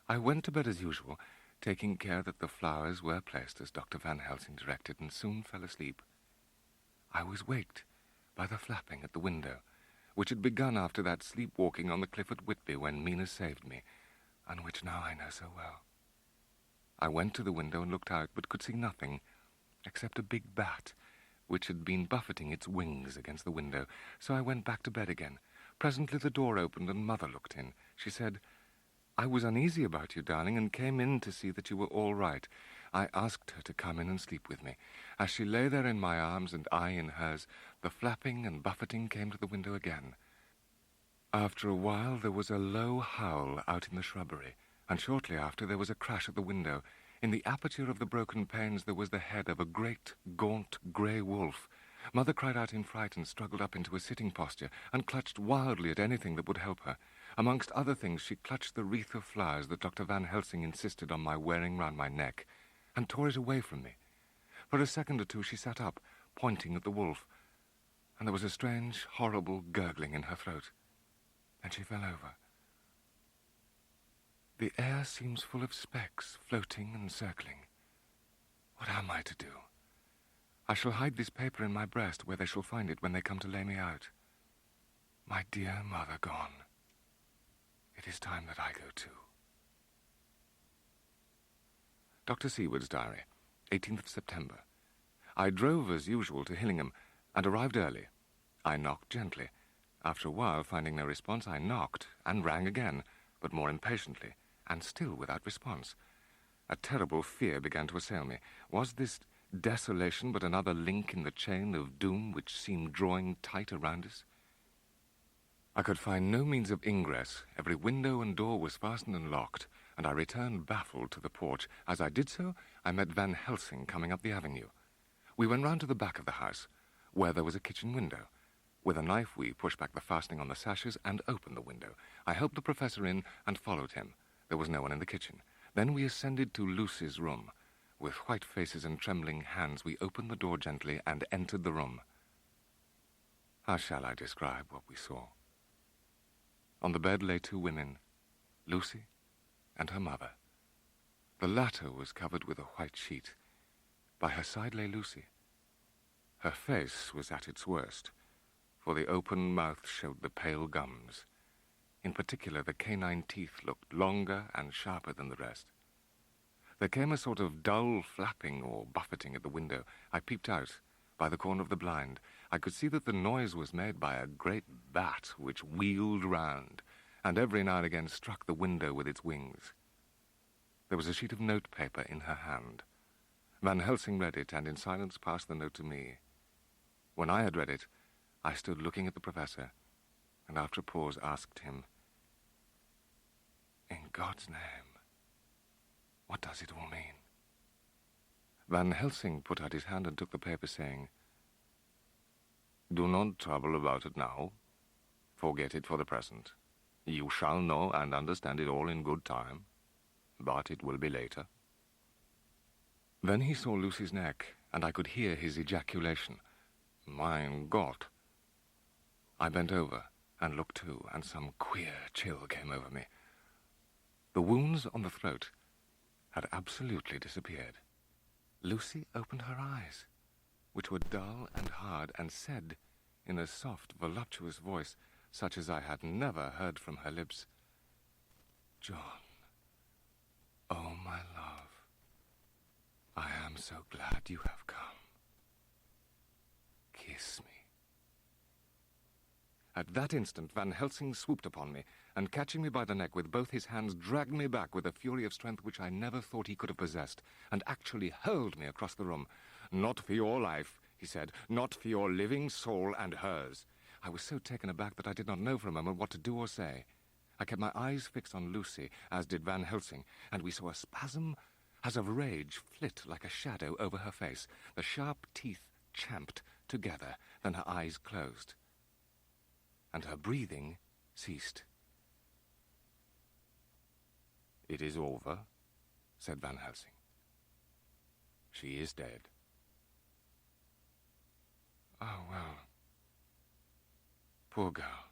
[SPEAKER 1] I went to bed as usual, taking care that the flowers were placed as Dr. Van Helsing directed, and soon fell asleep. I was waked by the flapping at the window, which had begun after that sleepwalking on the cliff at Whitby when Mina saved me, and which now I know so well. I went to the window and looked out, but could see nothing, except a big bat, which had been buffeting its wings against the window, so I went back to bed again. Presently the door opened and Mother looked in. She said, "I was uneasy about you, darling, and came in to see that you were all right." I asked her to come in and sleep with me. As she lay there in my arms and I in hers, the flapping and buffeting came to the window again. After a while there was a low howl out in the shrubbery, and shortly after there was a crash at the window. In the aperture of the broken panes there was the head of a great, gaunt, grey wolf. Mother cried out in fright and struggled up into a sitting posture, and clutched wildly at anything that would help her. Amongst other things, she clutched the wreath of flowers that Dr. Van Helsing insisted on my wearing round my neck, and tore it away from me. For a second or two she sat up, pointing at the wolf, and there was a strange, horrible gurgling in her throat. Then she fell over. The air seems full of specks, floating and circling. What am I to do? I shall hide this paper in my breast, where they shall find it when they come to lay me out. My dear mother gone. It is time that I go too. Dr. Seward's diary, 18th of September. I drove as usual to Hillingham and arrived early. I knocked gently. After a while, finding no response, I knocked and rang again, but more impatiently, and still without response. A terrible fear began to assail me. Was this desolation but another link in the chain of doom which seemed drawing tight around us? I could find no means of ingress. Every window and door was fastened and locked, and I returned baffled to the porch. As I did so, I met Van Helsing coming up the avenue. We went round to the back of the house, where there was a kitchen window. With a knife, we pushed back the fastening on the sashes and opened the window. I helped the professor in and followed him. There was no one in the kitchen. Then we ascended to Lucy's room. With white faces and trembling hands, we opened the door gently and entered the room. How shall I describe what we saw? On the bed lay two women, Lucy and her mother. The latter was covered with a white sheet. By her side lay Lucy. Her face was at its worst, for the open mouth showed the pale gums. In particular, the canine teeth looked longer and sharper than the rest. There came a sort of dull flapping or buffeting at the window. I peeped out by the corner of the blind. I could see that the noise was made by a great bat which wheeled round, and every now and again struck the window with its wings. There was a sheet of notepaper in her hand. Van Helsing read it, and in silence passed the note to me. When I had read it, I stood looking at the professor, and after a pause asked him, "In God's name, what does it all mean?" Van Helsing put out his hand and took the paper, saying, "Do not trouble about it now. Forget it for the present. You shall know and understand it all in good time, but it will be later." Then he saw Lucy's neck, and I could hear his ejaculation, "Mein Gott!" I bent over and looked too, and some queer chill came over me. The wounds on the throat had absolutely disappeared. Lucy opened her eyes, which were dull and hard, and said, in a soft, voluptuous voice, such as I had never heard from her lips, "John, oh my love, I am so glad you have come. Kiss me." At that instant, Van Helsing swooped upon me, and catching me by the neck with both his hands, dragged me back with a fury of strength which I never thought he could have possessed, and actually hurled me across the room. "Not for your life," he said, "not for your living soul and hers." I was so taken aback that I did not know for a moment what to do or say. I kept my eyes fixed on Lucy, as did Van Helsing, and we saw a spasm as of rage flit like a shadow over her face. The sharp teeth champed together, then her eyes closed, and her breathing ceased. "It is over," said Van Helsing. "She is dead." "Oh, well. Poor girl.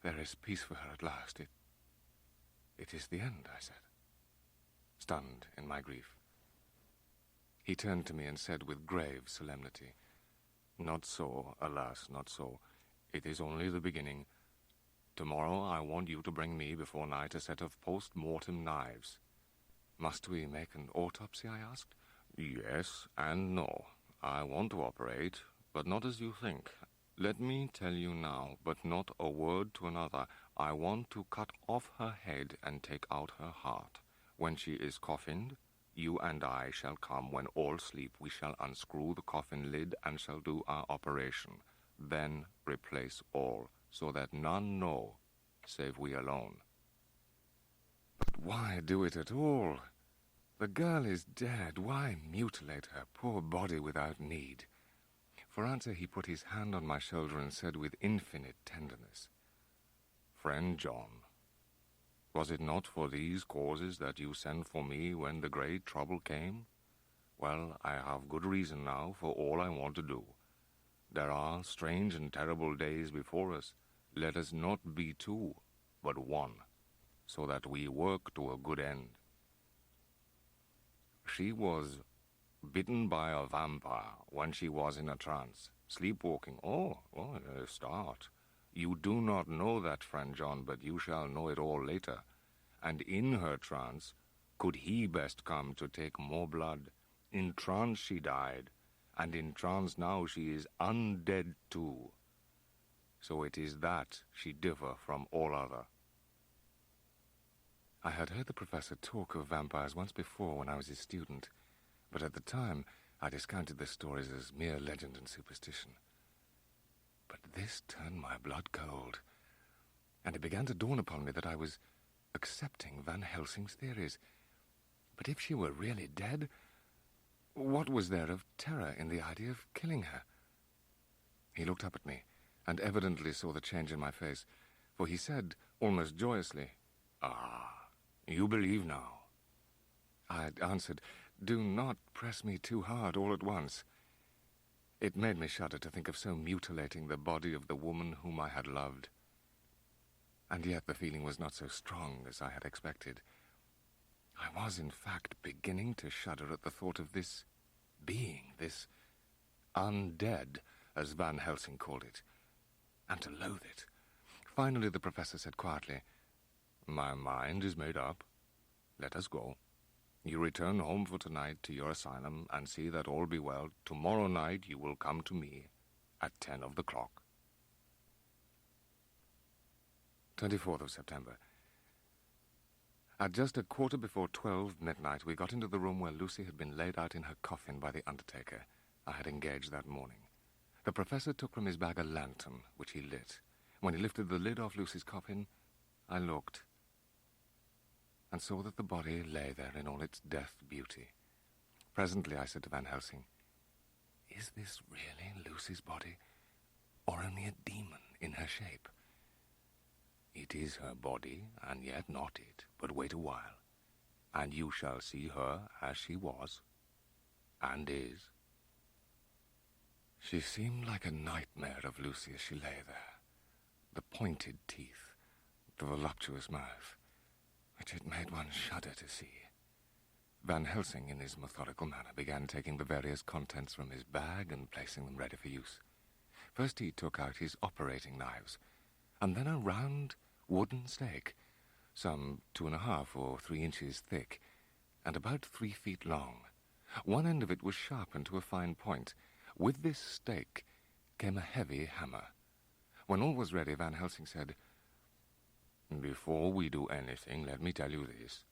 [SPEAKER 1] There is peace for her at last. It is the end," I said, stunned in my grief. He turned to me and said with grave solemnity, "Not so, alas, not so. It is only the beginning. Tomorrow I want you to bring me before night a set of post-mortem knives." "Must we make an autopsy?" I asked. "Yes and no. I want to operate, but not as you think. Let me tell you now, but not a word to another. I want to cut off her head and take out her heart. When she is coffined, you and I shall come. When all sleep, we shall unscrew the coffin lid and shall do our operation. Then replace all, so that none know, save we alone." "But why do it at all? The girl is dead. Why mutilate her poor body without need?" For answer, he put his hand on my shoulder and said with infinite tenderness, "Friend John, was it not for these causes that you sent for me when the great trouble came? Well, I have good reason now for all I want to do. There are strange and terrible days before us. Let us not be two, but one. so that we work to a good end. She was bitten by a vampire when she was in a trance, sleepwalking. Start. You do not know that, friend John, but you shall know it all later. And in her trance, could he best come to take more blood? In trance she died, and in trance now she is undead too. So it is that she differ from all other. I had heard the professor talk of vampires once before when I was his student, but at the time I discounted the stories as mere legend and superstition. But this turned my blood cold, and it began to dawn upon me that I was accepting Van Helsing's theories. But if she were really dead, what was there of terror in the idea of killing her? He looked up at me, and evidently saw the change in my face, for he said, almost joyously, "Ah, you believe now." I answered, "Do not press me too hard all at once." It made me shudder to think of so mutilating the body of the woman whom I had loved. And yet the feeling was not so strong as I had expected. I was, in fact, beginning to shudder at the thought of this being, this undead, as Van Helsing called it, and to loathe it. Finally, the professor said quietly, "My mind is made up. Let us go. You return home for tonight to your asylum and see that all be well. Tomorrow night you will come to me at 10 of the clock." 24th of September. At just a quarter before 12 midnight, we got into the room where Lucy had been laid out in her coffin by the undertaker I had engaged that morning. The professor took from his bag a lantern, which he lit. When he lifted the lid off Lucy's coffin, I looked and saw that the body lay there in all its death beauty. Presently I said to Van Helsing, "Is this really Lucy's body, or only a demon in her shape?" "It is her body, and yet not it. But wait a while, and you shall see her as she was, and is." She seemed like a nightmare of Lucy as she lay there. The pointed teeth, the voluptuous mouth, which it made one shudder to see. Van Helsing, in his methodical manner, began taking the various contents from his bag and placing them ready for use. First he took out his operating knives, and then a round wooden stake, some 2.5 or 3 inches thick, and about 3 feet long. One end of it was sharpened to a fine point. With this stake came a heavy hammer. When all was ready, Van Helsing said, "Before we do anything, let me tell you this.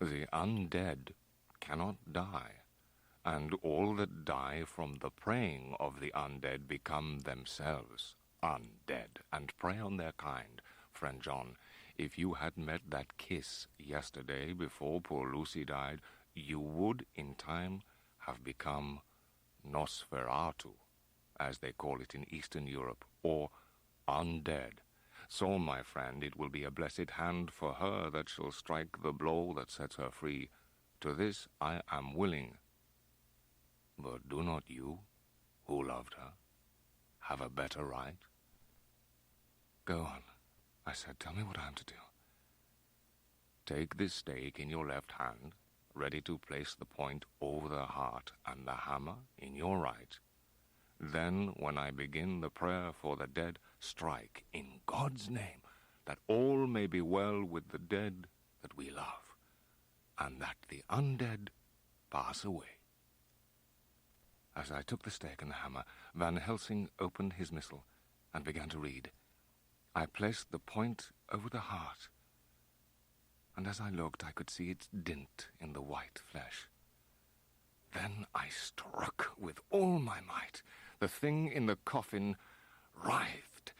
[SPEAKER 1] The undead cannot die, and all that die from the preying of the undead become themselves undead, and prey on their kind. Friend John, if you had met that kiss yesterday before poor Lucy died, you would, in time, have become Nosferatu, as they call it in Eastern Europe, or undead. So, my friend, it will be a blessed hand for her that shall strike the blow that sets her free. To this I am willing. But do not you, who loved her, have a better right?" "Go on," I said. "Tell me what I am to do." "Take this stake in your left hand, ready to place the point over the heart, and the hammer in your right. Then, when I begin the prayer for the dead, strike in God's name, that all may be well with the dead that we love, and that the undead pass away." As I took the stake and the hammer, Van Helsing opened his missal and began to read. I placed the point over the heart, and as I looked, I could see its dint in the white flesh. Then I struck with all my might. The thing in the coffin writhed,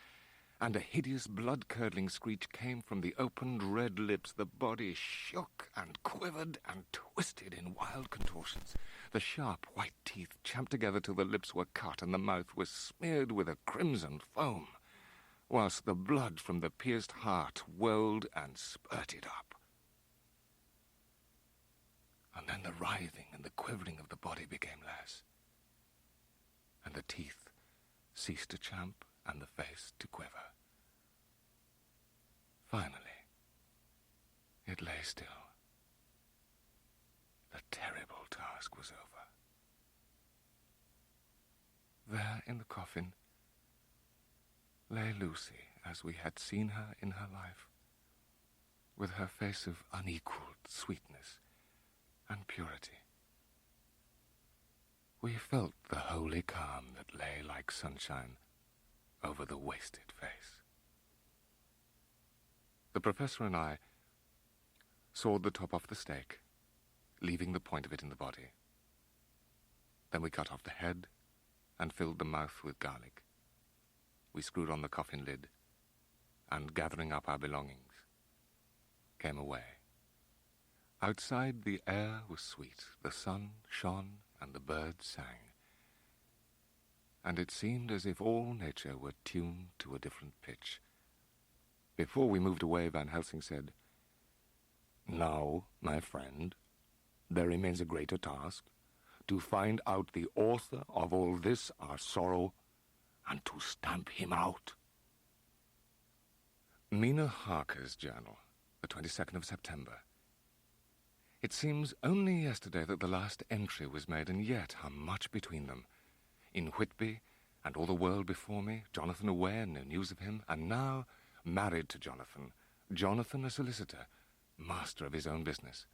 [SPEAKER 1] and a hideous blood-curdling screech came from the opened red lips. The body shook and quivered and twisted in wild contortions. The sharp white teeth champed together till the lips were cut and the mouth was smeared with a crimson foam, whilst the blood from the pierced heart welled and spurted up. And then the writhing and the quivering of the body became less, and the teeth ceased to champ and the face to quiver. Finally, it lay still. The terrible task was over. There in the coffin lay Lucy as we had seen her in her life, with her face of unequaled sweetness and purity. We felt the holy calm that lay like sunshine over the wasted face. The professor and I sawed the top off the steak, leaving the point of it in the body. Then we cut off the head and filled the mouth with garlic. We screwed on the coffin lid and, gathering up our belongings, came away. Outside, the air was sweet, the sun shone, and the birds sang. And it seemed as if all nature were tuned to a different pitch. Before we moved away, Van Helsing said, "Now, my friend, there remains a greater task, to find out the author of all this, our sorrow, and to stamp him out." Mina Harker's journal, the 22nd of September. It seems only yesterday that the last entry was made, and yet how much between them. In Whitby, and all the world before me, Jonathan away and no news of him, and now married to Jonathan, Jonathan a solicitor, master of his own business.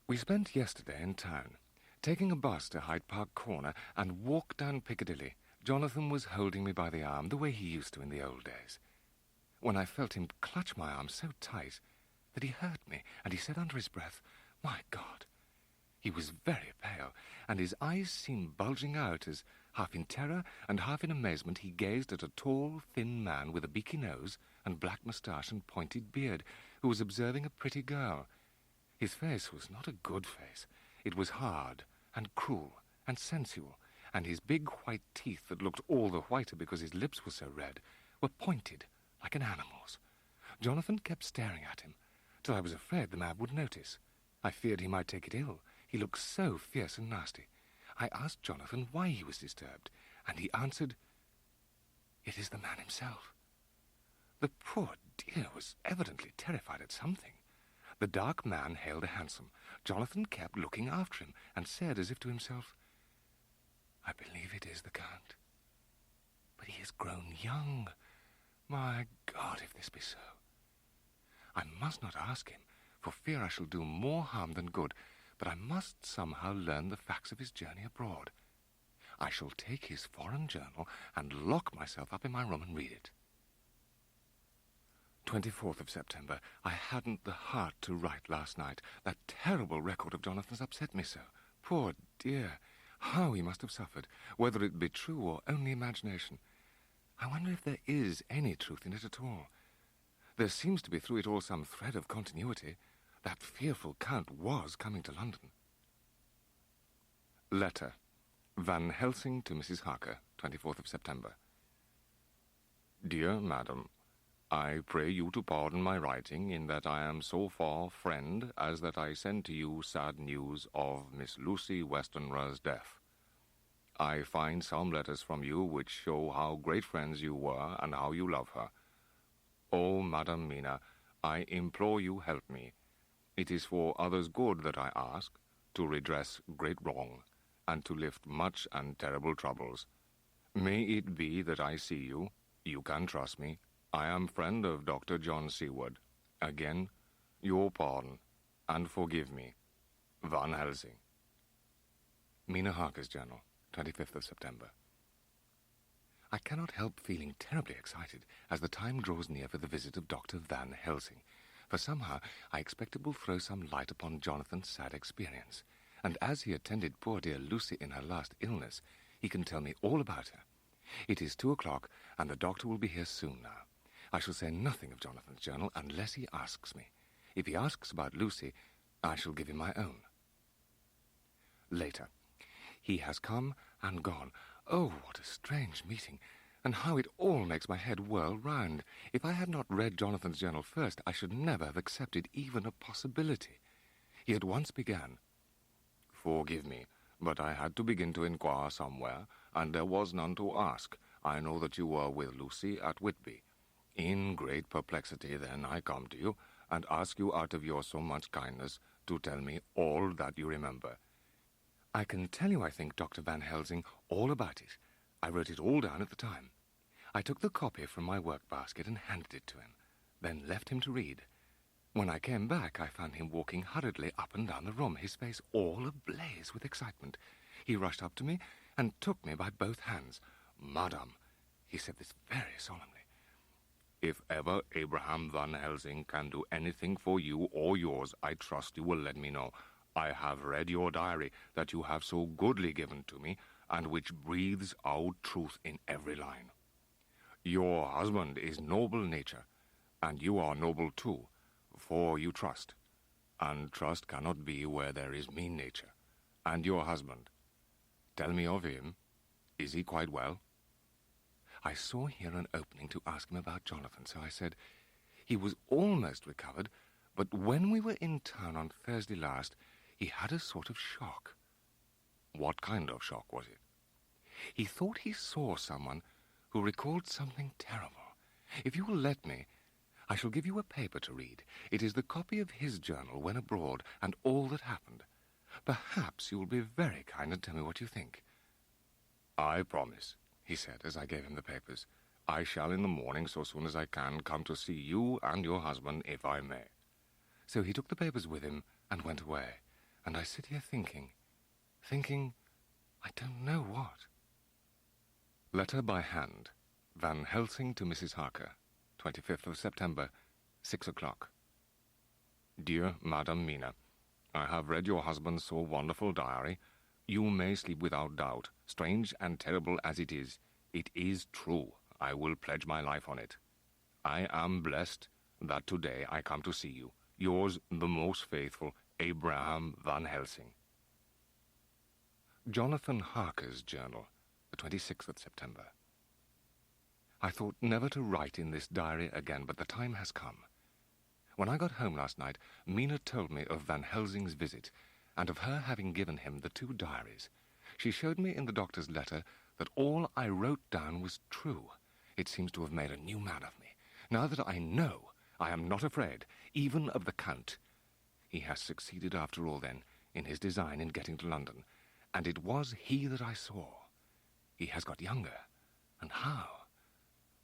[SPEAKER 1] We spent yesterday in town, taking a bus to Hyde Park Corner, and walked down Piccadilly. Jonathan was holding me by the arm, the way he used to in the old days. When I felt him clutch my arm so tight that he hurt me, and he said under his breath, "My God." He was very pale, and his eyes seemed bulging out as, half in terror and half in amazement, he gazed at a tall, thin man with a beaky nose and black moustache and pointed beard, who was observing a pretty girl. His face was not a good face. It was hard and cruel and sensual, and his big white teeth, that looked all the whiter because his lips were so red, were pointed like an animal's. Jonathan kept staring at him, till I was afraid the man would notice. I feared he might take it ill. He looked so fierce and nasty. I asked Jonathan why he was disturbed, and he answered, "It is the man himself." The poor dear was evidently terrified at something. The dark man hailed a hansom. Jonathan kept looking after him, and said, as if to himself, "I believe it is the Count. But he has grown young. My God, if this be so. I must not ask him, for fear I shall do more harm than good, but I must somehow learn the facts of his journey abroad. I shall take his foreign journal and lock myself up in my room and read it." 24th of September. I hadn't the heart to write last night. That terrible record of Jonathan's upset me so. Poor dear, how he must have suffered, whether it be true or only imagination. I wonder if there is any truth in it at all. There seems to be through it all some thread of continuity. That fearful Count was coming to London. Letter. Van Helsing to Mrs. Harker, 24th of September. Dear Madam, I pray you to pardon my writing, in that I am so far friend as that I send to you sad news of Miss Lucy Westenra's death. I find some letters from you which show how great friends you were and how you love her. Oh, Madam Mina, I implore you help me. It is for others' good that I ask, to redress great wrong, and to lift much and terrible troubles. May it be that I see you. You can trust me. I am friend of Dr. John Seward. Again, your pardon, and forgive me. Van Helsing. Mina Harker's journal, 25th of September. I cannot help feeling terribly excited as the time draws near for the visit of Dr. Van Helsing, for somehow I expect it will throw some light upon Jonathan's sad experience, and as he attended poor dear Lucy in her last illness, he can tell me all about her. It is 2:00, and the doctor will be here soon now. I shall say nothing of Jonathan's journal unless he asks me. If he asks about Lucy, I shall give him my own. Later. He has come and gone. Oh, what a strange meeting, and how it all makes my head whirl round. If I had not read Jonathan's journal first, I should never have accepted even a possibility. He at once began, "Forgive me, but I had to begin to inquire somewhere, and there was none to ask. I know that you were with Lucy at Whitby. In great perplexity, then, I come to you, and ask you out of your so much kindness to tell me all that you remember. I can tell you, I think, Dr. Van Helsing, all about it. I wrote it all down at the time. I took the copy from my work basket and handed it to him, then left him to read. When I came back, I found him walking hurriedly up and down the room, his face all ablaze with excitement. He rushed up to me and took me by both hands. "Madam," he said this very solemnly, "if ever Abraham Van Helsing can do anything for you or yours, I trust you will let me know. I have read your diary that you have so goodly given to me, and which breathes out truth in every line. Your husband is noble nature, and you are noble too, for you trust, and trust cannot be where there is mean nature. And your husband, tell me of him. Is he quite well?" I saw here an opening to ask him about Jonathan, so I said, "He was almost recovered, but when we were in town on Thursday last, he had a sort of shock." "What kind of shock was it?" "He thought he saw someone who recalled something terrible. If you will let me, I shall give you a paper to read. It is the copy of his journal when abroad, and all that happened. Perhaps you will be very kind and tell me what you think." "I promise," he said, as I gave him the papers. "I shall in the morning, so soon as I can, come to see you and your husband, if I may." So he took the papers with him and went away, and I sit here thinking, I don't know what. Letter by hand. Van Helsing to Mrs. Harker, 25th of September, 6 o'clock. Dear Madam Mina, I have read your husband's so wonderful diary. You may sleep without doubt. Strange and terrible as it is true. I will pledge my life on it. I am blessed that today I come to see you. Yours, the most faithful, Abraham Van Helsing. Jonathan Harker's journal, the 26th of September. I thought never to write in this diary again, but the time has come. When I got home last night, Mina told me of Van Helsing's visit, and of her having given him the 2 diaries. She showed me in the doctor's letter that all I wrote down was true. It seems to have made a new man of me. Now that I know, I am not afraid, even of the Count. He has succeeded after all, then, in his design in getting to London, and it was he that I saw. He has got younger. And how?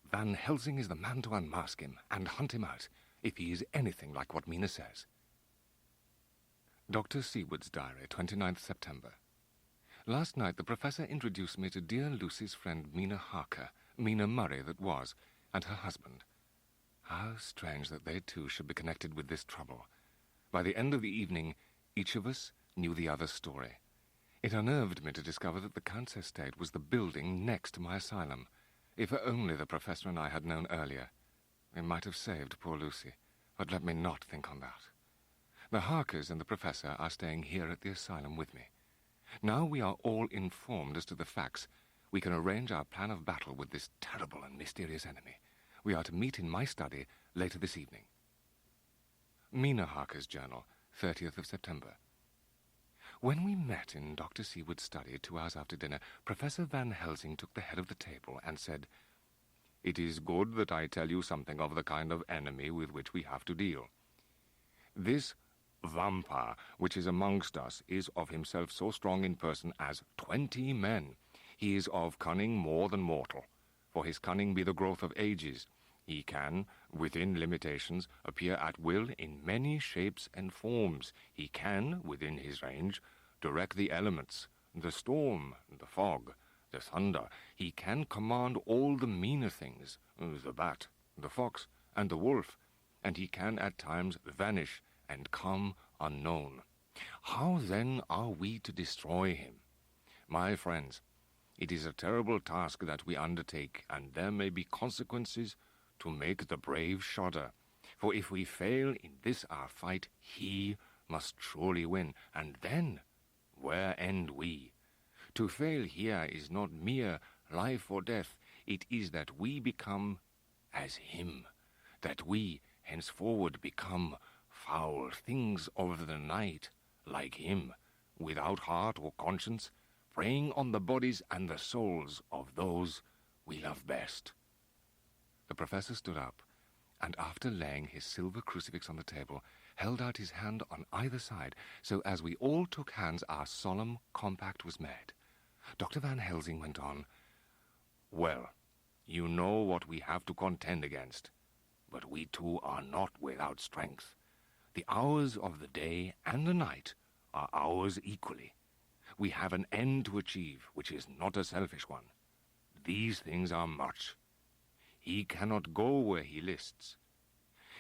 [SPEAKER 1] Van Helsing is the man to unmask him and hunt him out, if he is anything like what Mina says. Dr. Seward's diary, 29th September. Last night the professor introduced me to dear Lucy's friend Mina Harker, Mina Murray that was, and her husband. How strange that they too should be connected with this trouble. By the end of the evening, each of us knew the other's story. It unnerved me to discover that the Count's estate was the building next to my asylum. If only the professor and I had known earlier, we might have saved poor Lucy, but let me not think on that. The Harkers and the professor are staying here at the asylum with me. Now we are all informed as to the facts, we can arrange our plan of battle with this terrible and mysterious enemy. We are to meet in my study later this evening. Mina Harker's journal, 30th of September. When we met in Dr. Seward's study 2 hours after dinner, Professor Van Helsing took the head of the table and said, "It is good that I tell you something of the kind of enemy with which we have to deal. This vampire which is amongst us is of himself so strong in person as 20 men. He is of cunning more than mortal, for his cunning be the growth of ages. He can, within limitations, appear at will in many shapes and forms. He can, within his range, direct the elements, the storm, the fog, the thunder. He can command all the meaner things, the bat, the fox, and the wolf, and he can at times vanish and come unknown. How then are we to destroy him? My friends, it is a terrible task that we undertake, and there may be consequences to make the brave shudder. For if we fail in this our fight, he must surely win, and then where end we? To fail here is not mere life or death, it is that we become as him, that we henceforward become foul things of the night, like him, without heart or conscience, preying on the bodies and the souls of those we love best." The professor stood up, and after laying his silver crucifix on the table, held out his hand on either side, so as we all took hands, our solemn compact was made. Dr. Van Helsing went on, "Well, you know what we have to contend against, but we too are not without strength. The hours of the day and the night are ours equally. We have an end to achieve, which is not a selfish one. These things are much. He cannot go where he lists.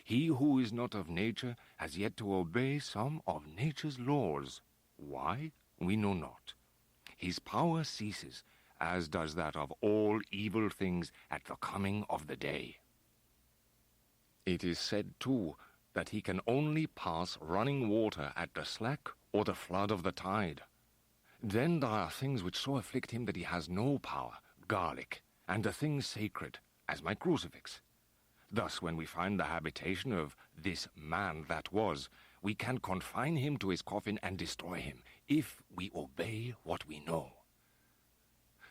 [SPEAKER 1] He who is not of nature has yet to obey some of nature's laws. Why? We know not. His power ceases, as does that of all evil things at the coming of the day. It is said, too, that he can only pass running water at the slack or the flood of the tide. Then there are things which so afflict him that he has no power, garlic, and the things sacred, as my crucifix. Thus, when we find the habitation of this man that was, we can confine him to his coffin and destroy him, if we obey what we know."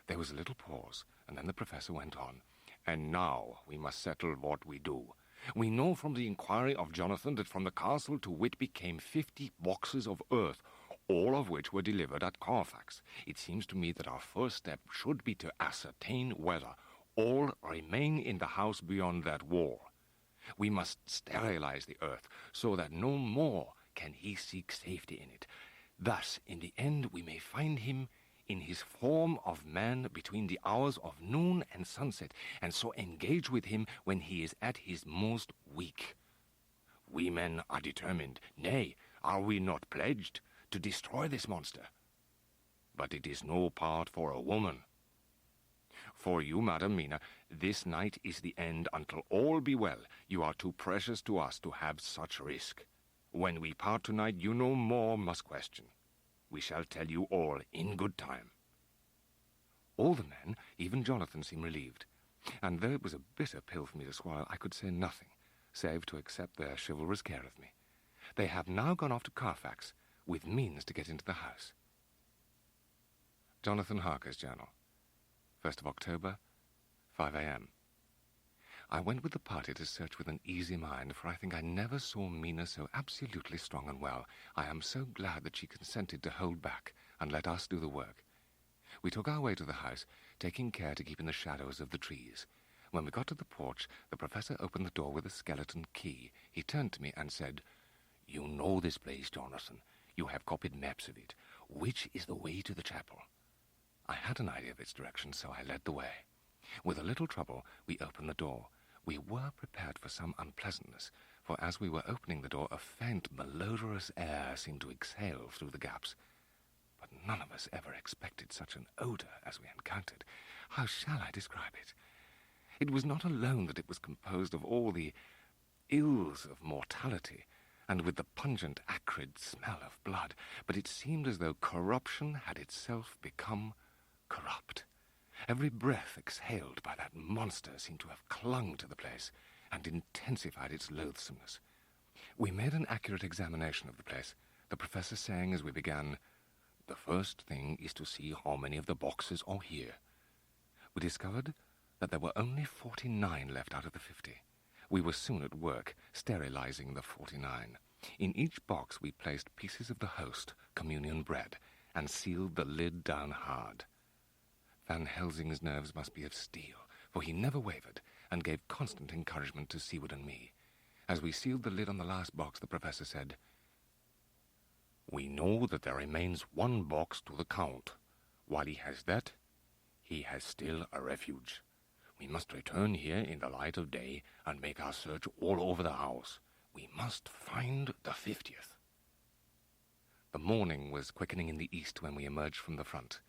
[SPEAKER 1] There was a little pause, and then the professor went on, "And now we must settle what we do. We know from the inquiry of Jonathan that from the castle to Whitby came 50 boxes of earth, all of which were delivered at Carfax. It seems to me that our first step should be to ascertain whether all remain in the house beyond that wall. We must sterilize the earth, so that no more can he seek safety in it. Thus, in the end, we may find him in his form of man between the hours of noon and sunset, and so engage with him when he is at his most weak. We men are determined, nay, are we not pledged, to destroy this monster? But it is no part for a woman. For you, Madam Mina, this night is the end until all be well. You are too precious to us to have such risk. When we part tonight, you no more must question. We shall tell you all in good time." All the men, even Jonathan, seemed relieved, and though it was a bitter pill for me to swallow, I could say nothing, save to accept their chivalrous care of me. They have now gone off to Carfax, with means to get into the house. Jonathan Harker's journal. 1st of October, 5 a.m. I went with the party to search with an easy mind, for I think I never saw Mina so absolutely strong and well. I am so glad that she consented to hold back and let us do the work. We took our way to the house, taking care to keep in the shadows of the trees. When we got to the porch, the professor opened the door with a skeleton key. He turned to me and said, "You know this place, Jonathan. You have copied maps of it. Which is the way to the chapel?" I had an idea of its direction, so I led the way. With a little trouble, we opened the door. We were prepared for some unpleasantness, for as we were opening the door, a faint, malodorous air seemed to exhale through the gaps. But none of us ever expected such an odor as we encountered. How shall I describe it? It was not alone that it was composed of all the ills of mortality, and with the pungent, acrid smell of blood, but it seemed as though corruption had itself become corrupt. Every breath exhaled by that monster seemed to have clung to the place and intensified its loathsomeness. We made an accurate examination of the place, the professor saying as we began, "The first thing is to see how many of the boxes are here." We discovered that there were only 49 left out of the 50. We were soon at work, sterilizing the 49. In each box we placed pieces of the host, communion bread, and sealed the lid down hard. Van Helsing's nerves must be of steel, for he never wavered, and gave constant encouragement to Seward and me. As we sealed the lid on the last box, the professor said, "We know that there remains one box to the Count. While he has that, he has still a refuge. We must return here in the light of day and make our search all over the house. We must find the 50th. The morning was quickening in the east when we emerged from the front.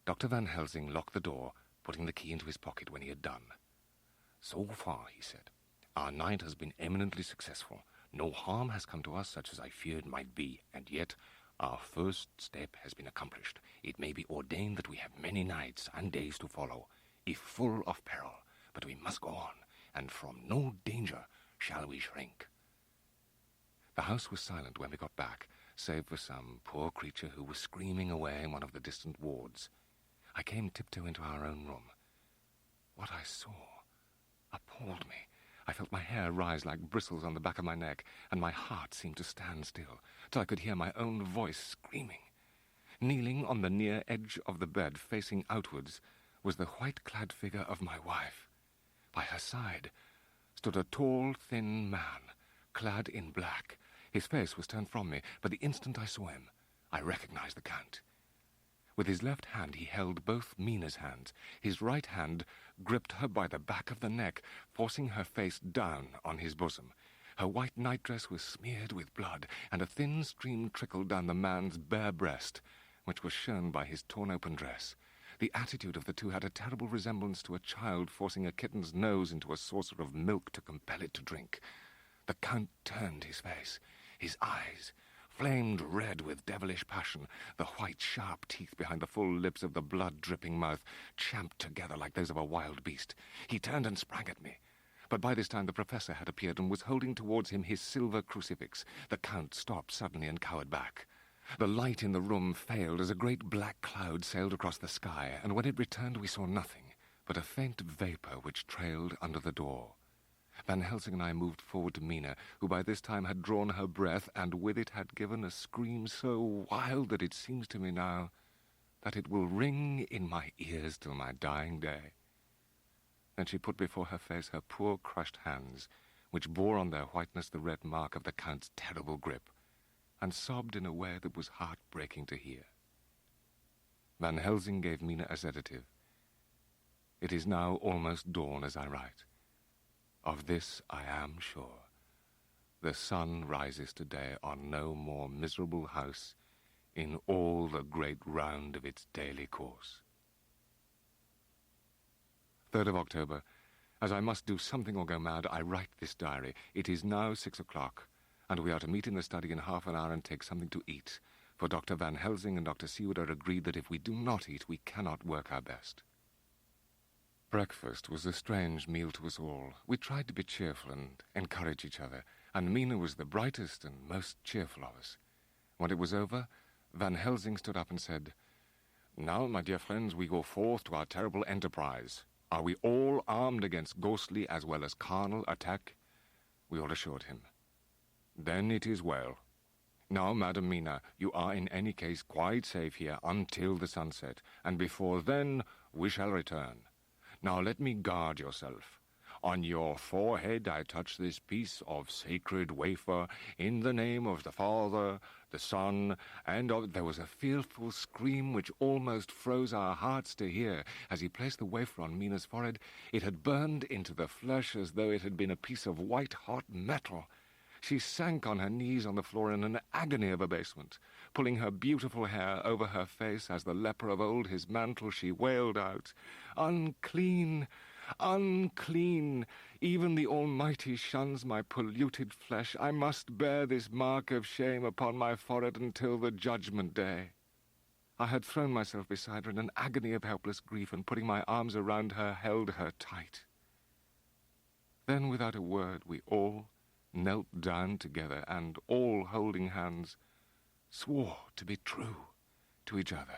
[SPEAKER 1] Dr. Van Helsing locked the door, putting the key into his pocket when he had done. "So far," he said, "our night has been eminently successful. No harm has come to us such as I feared might be, and yet our first step has been accomplished. It may be ordained that we have many nights and days to follow, if full of peril, but we must go on, and from no danger shall we shrink." The house was silent when we got back, save for some poor creature who was screaming away in one of the distant wards. I came tiptoe into our own room. What I saw appalled me. I felt my hair rise like bristles on the back of my neck, and my heart seemed to stand still, till I could hear my own voice screaming. Kneeling on the near edge of the bed, facing outwards, was the white-clad figure of my wife. By her side stood a tall, thin man, clad in black. His face was turned from me, but the instant I saw him, I recognized the Count. With his left hand he held both Mina's hands. His right hand gripped her by the back of the neck, forcing her face down on his bosom. Her white nightdress was smeared with blood, and a thin stream trickled down the man's bare breast, which was shown by his torn-open dress. The attitude of the two had a terrible resemblance to a child forcing a kitten's nose into a saucer of milk to compel it to drink. The Count turned his face. His eyes flamed red with devilish passion. The white, sharp teeth behind the full lips of the blood-dripping mouth champed together like those of a wild beast. He turned and sprang at me. But by this time the professor had appeared and was holding towards him his silver crucifix. The Count stopped suddenly and cowered back. The light in the room failed as a great black cloud sailed across the sky, and when it returned we saw nothing but a faint vapor which trailed under the door. Van Helsing and I moved forward to Mina, who by this time had drawn her breath, and with it had given a scream so wild that it seems to me now that it will ring in my ears till my dying day. Then she put before her face her poor crushed hands, which bore on their whiteness the red mark of the Count's terrible grip, and sobbed in a way that was heart-breaking to hear. Van Helsing gave Mina a sedative. It is now almost dawn as I write. Of this I am sure. The sun rises today on no more miserable house in all the great round of its daily course. 3rd of October. As I must do something or go mad, I write this diary. It is now 6 o'clock, and we are to meet in the study in half an hour and take something to eat, for Dr. Van Helsing and Dr. Seward are agreed that if we do not eat, we cannot work our best. Breakfast was a strange meal to us all. We tried to be cheerful and encourage each other, and Mina was the brightest and most cheerful of us. When it was over, Van Helsing stood up and said, "Now, my dear friends, we go forth to our terrible enterprise. Are we all armed against ghostly as well as carnal attack?" We all assured him. "Then it is well. Now, Madam Mina, you are in any case quite safe here until the sunset, and before then we shall return. Now let me guard yourself. On your forehead I touch this piece of sacred wafer in the name of the Father, the Son, and of—" There was a fearful scream which almost froze our hearts to hear. As he placed the wafer on Mina's forehead, it had burned into the flesh as though it had been a piece of white-hot metal. She sank on her knees on the floor in an agony of abasement. Pulling her beautiful hair over her face as the leper of old his mantle, she wailed out, "Unclean! Unclean! Even the Almighty shuns my polluted flesh. I must bear this mark of shame upon my forehead until the judgment day." I had thrown myself beside her in an agony of helpless grief, and putting my arms around her, held her tight. Then, without a word, we all knelt down together, and, all holding hands, swore to be true to each other.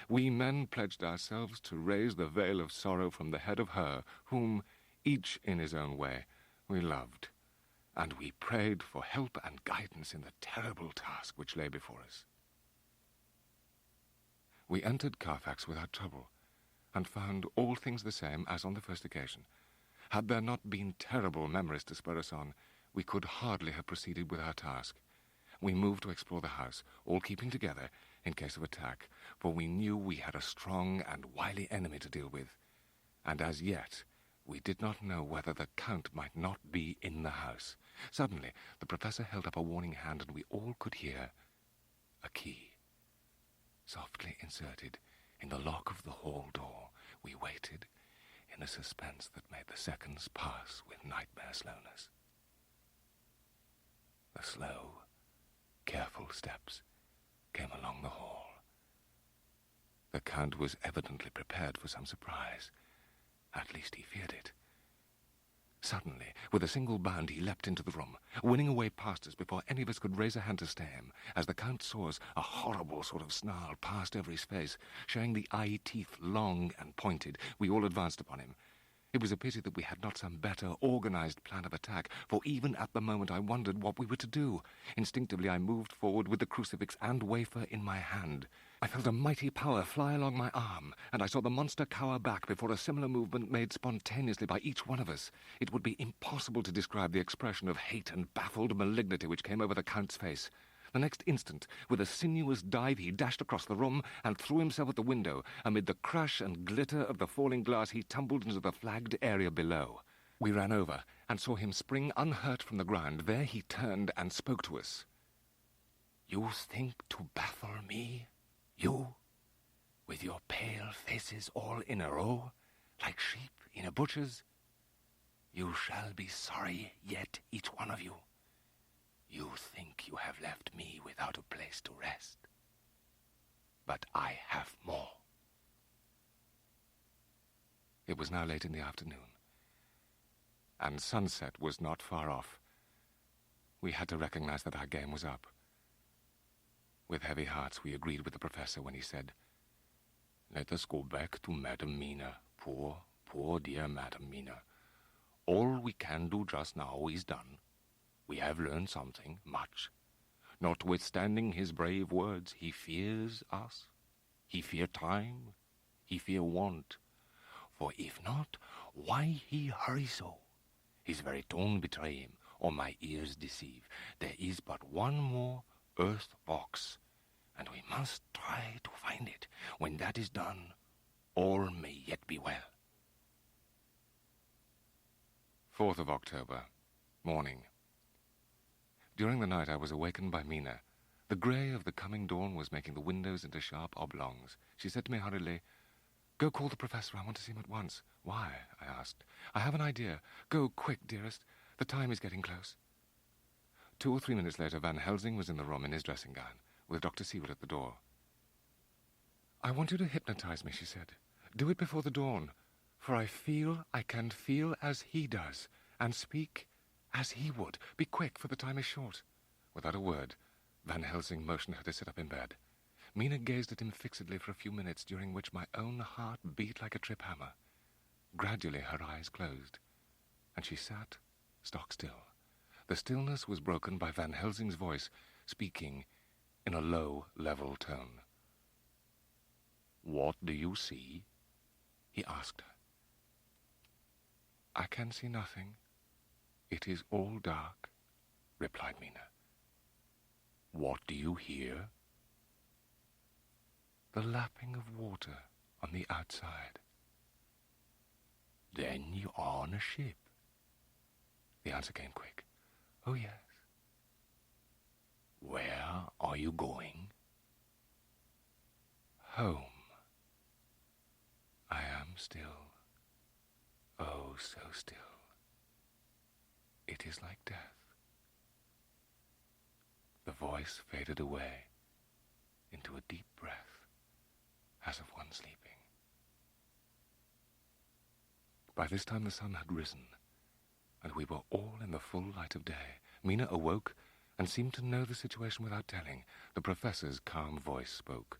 [SPEAKER 1] We men pledged ourselves to raise the veil of sorrow from the head of her, whom, each in his own way, we loved, and we prayed for help and guidance in the terrible task which lay before us. We entered Carfax without trouble, and found all things the same as on the first occasion. Had there not been terrible memories to spur us on, we could hardly have proceeded with our task. We moved to explore the house, all keeping together in case of attack, for we knew we had a strong and wily enemy to deal with, and as yet we did not know whether the Count might not be in the house. Suddenly the professor held up a warning hand, and we all could hear a key softly inserted in the lock of the hall door. We waited in a suspense that made the seconds pass with nightmare slowness. The slow, careful steps came along the hall. The Count was evidently prepared for some surprise. At least he feared it. Suddenly, with a single bound, he leapt into the room, winning away past us before any of us could raise a hand to stay him. As the Count saw us, a horrible sort of snarl passed over his face, showing the eye teeth long and pointed. We all advanced upon him. It was a pity that we had not some better organized plan of attack, for even at the moment I wondered what we were to do. Instinctively I moved forward with the crucifix and wafer in my hand. I felt a mighty power fly along my arm, and I saw the monster cower back before a similar movement made spontaneously by each one of us. It would be impossible to describe the expression of hate and baffled malignity which came over the Count's face. The next instant, with a sinuous dive, he dashed across the room and threw himself at the window. Amid the crash and glitter of the falling glass, he tumbled into the flagged area below. We ran over and saw him spring unhurt from the ground. There he turned and spoke to us. "You think to baffle me? You, with your pale faces all in a row, like sheep in a butcher's? You shall be sorry yet, each one of you. You think you have left me without a place to rest. But I have more." It was now late in the afternoon, and sunset was not far off. We had to recognize that our game was up. With heavy hearts, we agreed with the professor when he said, "Let us go back to Madam Mina. Poor, poor dear Madam Mina. All we can do just now is done. We have learned something, much. Notwithstanding his brave words, he fears us. He fear time. He fear want. For if not, why he hurry so? His very tone betray him, or my ears deceive. There is but one more earth box, and we must try to find it. When that is done, all may yet be well." 4th of October, morning. During the night I was awakened by Mina. The grey of the coming dawn was making the windows into sharp oblongs. She said to me hurriedly, "Go call the professor. I want to see him at once." "Why?" I asked. "I have an idea. Go quick, dearest. The time is getting close." 2 or 3 minutes later, Van Helsing was in the room in his dressing gown, with Dr. Seward at the door. "I want you to hypnotize me," she said. "Do it before the dawn, for I can feel as he does, and speak as he would. Be quick, for the time is short." Without a word, Van Helsing motioned her to sit up in bed. Mina gazed at him fixedly for a few minutes, during which my own heart beat like a trip hammer. Gradually her eyes closed, and she sat stock still. The stillness was broken by Van Helsing's voice, speaking in a low, level tone. "What do you see?" he asked her. "I can see nothing. It is all dark," replied Mina. "What do you hear?" "The lapping of water on the outside." "Then you are on a ship?" The answer came quick. "Oh, yes." "Where are you going?" "Home. I am still. Oh, so still. It is like death." The voice faded away into a deep breath, as of one sleeping. By this time the sun had risen, and we were all in the full light of day. Mina awoke and seemed to know the situation without telling. The professor's calm voice spoke.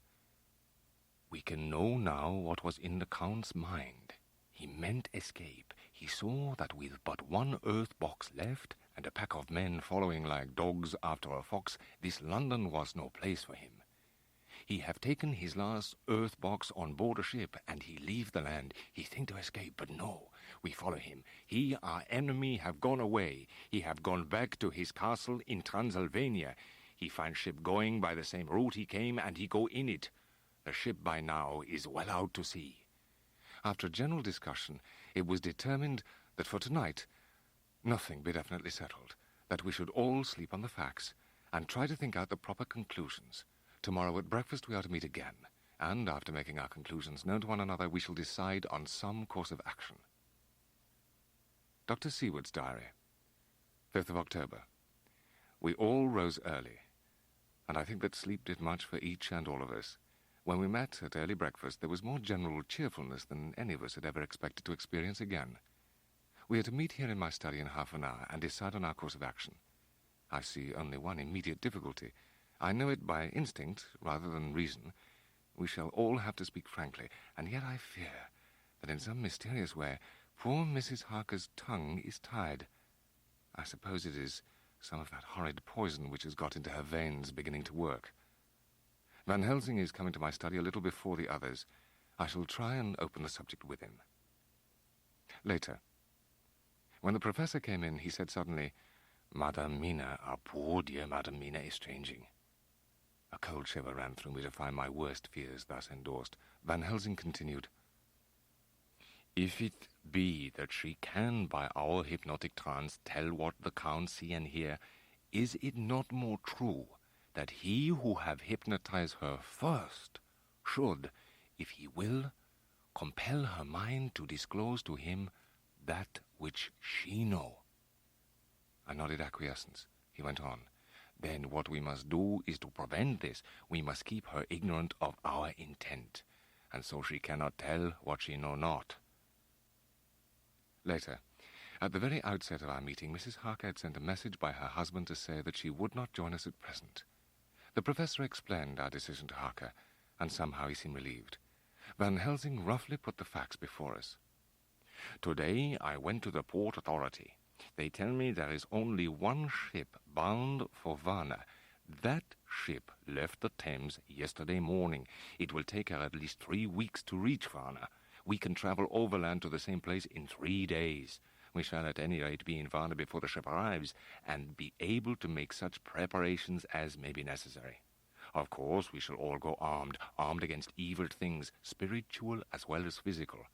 [SPEAKER 1] "We can know now what was in the Count's mind. He meant escape. He saw that with but one earth box left, and a pack of men following like dogs after a fox, this London was no place for him. He have taken his last earth box on board a ship, and he leave the land. He think to escape, but no, we follow him. He, our enemy, have gone away. He have gone back to his castle in Transylvania. He find ship going by the same route he came, and he go in it. The ship by now is well out to sea." After a general discussion, it was determined that for tonight nothing be definitely settled, that we should all sleep on the facts and try to think out the proper conclusions. Tomorrow at breakfast we are to meet again, and after making our conclusions known to one another, we shall decide on some course of action. Dr. Seward's diary, 5th of October. We all rose early, and I think that sleep did much for each and all of us. When we met at early breakfast, there was more general cheerfulness than any of us had ever expected to experience again. We are to meet here in my study in half an hour and decide on our course of action. I see only one immediate difficulty. I know it by instinct rather than reason. We shall all have to speak frankly, and yet I fear that in some mysterious way Poor Mrs. Harker's tongue is tied. I suppose it is some of that horrid poison which has got into her veins beginning to work. Van Helsing is coming to my study a little before the others. I shall try and open the subject with him. Later. When the professor came in, he said suddenly, "Madame Mina, our poor dear Madame Mina is changing." A cold shiver ran through me to find my worst fears thus endorsed. Van Helsing continued, "If it be that she can by our hypnotic trance tell what the Count see and hear, is it not more true that he who have hypnotized her first should, if he will, compel her mind to disclose to him that which she know?" I nodded acquiescence. He went on, "Then what we must do is to prevent this. We must keep her ignorant of our intent, and so she cannot tell what she know not." Later. At the very outset of our meeting, Mrs. Harker had sent a message by her husband to say that she would not join us at present. The professor explained our decision to Harker, and somehow he seemed relieved. Van Helsing roughly put the facts before us. "Today I went to the port authority. They tell me there is only one ship bound for Varna. That ship left the Thames yesterday morning. It will take her at least 3 weeks to reach Varna. We can travel overland to the same place in 3 days. We shall at any rate be in Varna before the ship arrives, and be able to make such preparations as may be necessary. Of course, we shall all go armed against evil things, spiritual as well as physical.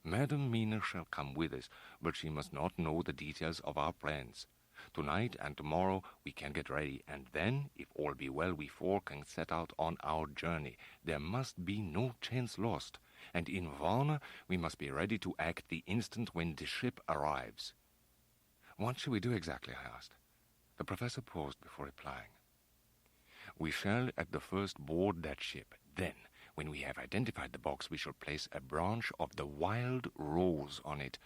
[SPEAKER 1] Madame Mina shall come with us, but she must not know the details of our plans. Tonight and tomorrow we can get ready, and then, if all be well, we four can set out on our journey. There must be no chance lost, and in Varna we must be ready to act the instant when the ship arrives." "What shall we do exactly?" I asked. The professor paused before replying. "We shall at the first board that ship. Then, when we have identified the box, we shall place a branch of the wild rose on it,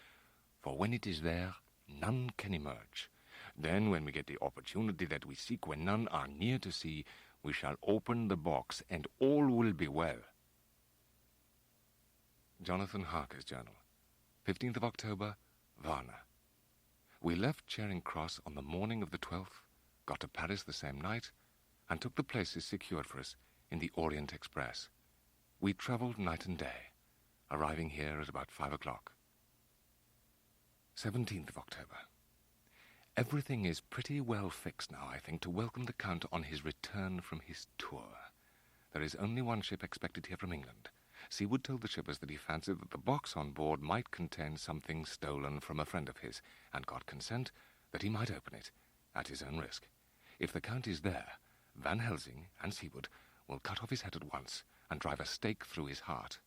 [SPEAKER 1] for when it is there, none can emerge. Then, when we get the opportunity that we seek, when none are near to see, we shall open the box, and all will be well." Jonathan Harker's Journal, 15th of October, Varna. We left Charing Cross on the morning of the 12th, got to Paris the same night, and took the places secured for us in the Orient Express. We travelled night and day, arriving here at about 5 o'clock. 17th of October. Everything is pretty well fixed now, I think, to welcome the Count on his return from his tour. There is only one ship expected here from England. Seward told the shippers that he fancied that the box on board might contain something stolen from a friend of his, and got consent that he might open it, at his own risk. If the Count is there, Van Helsing and Seward will cut off his head at once, and drive a stake through his heart.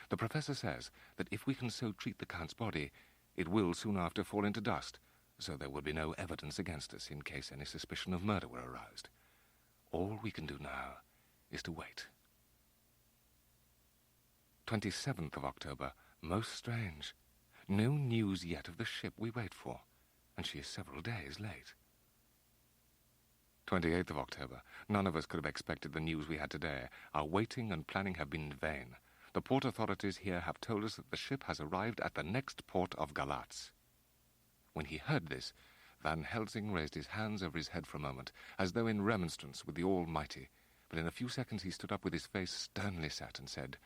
[SPEAKER 1] The professor says that if we can so treat the Count's body, it will soon after fall into dust, so there will be no evidence against us in case any suspicion of murder were aroused. All we can do now is to wait. 27th of October. Most strange. No news yet of the ship we wait for, and she is several days late. 28th of October. None of us could have expected the news we had today. Our waiting and planning have been in vain. The port authorities here have told us that the ship has arrived at the next port of Galatz. When he heard this, Van Helsing raised his hands over his head for a moment, as though in remonstrance with the Almighty, but in a few seconds he stood up with his face sternly set and said,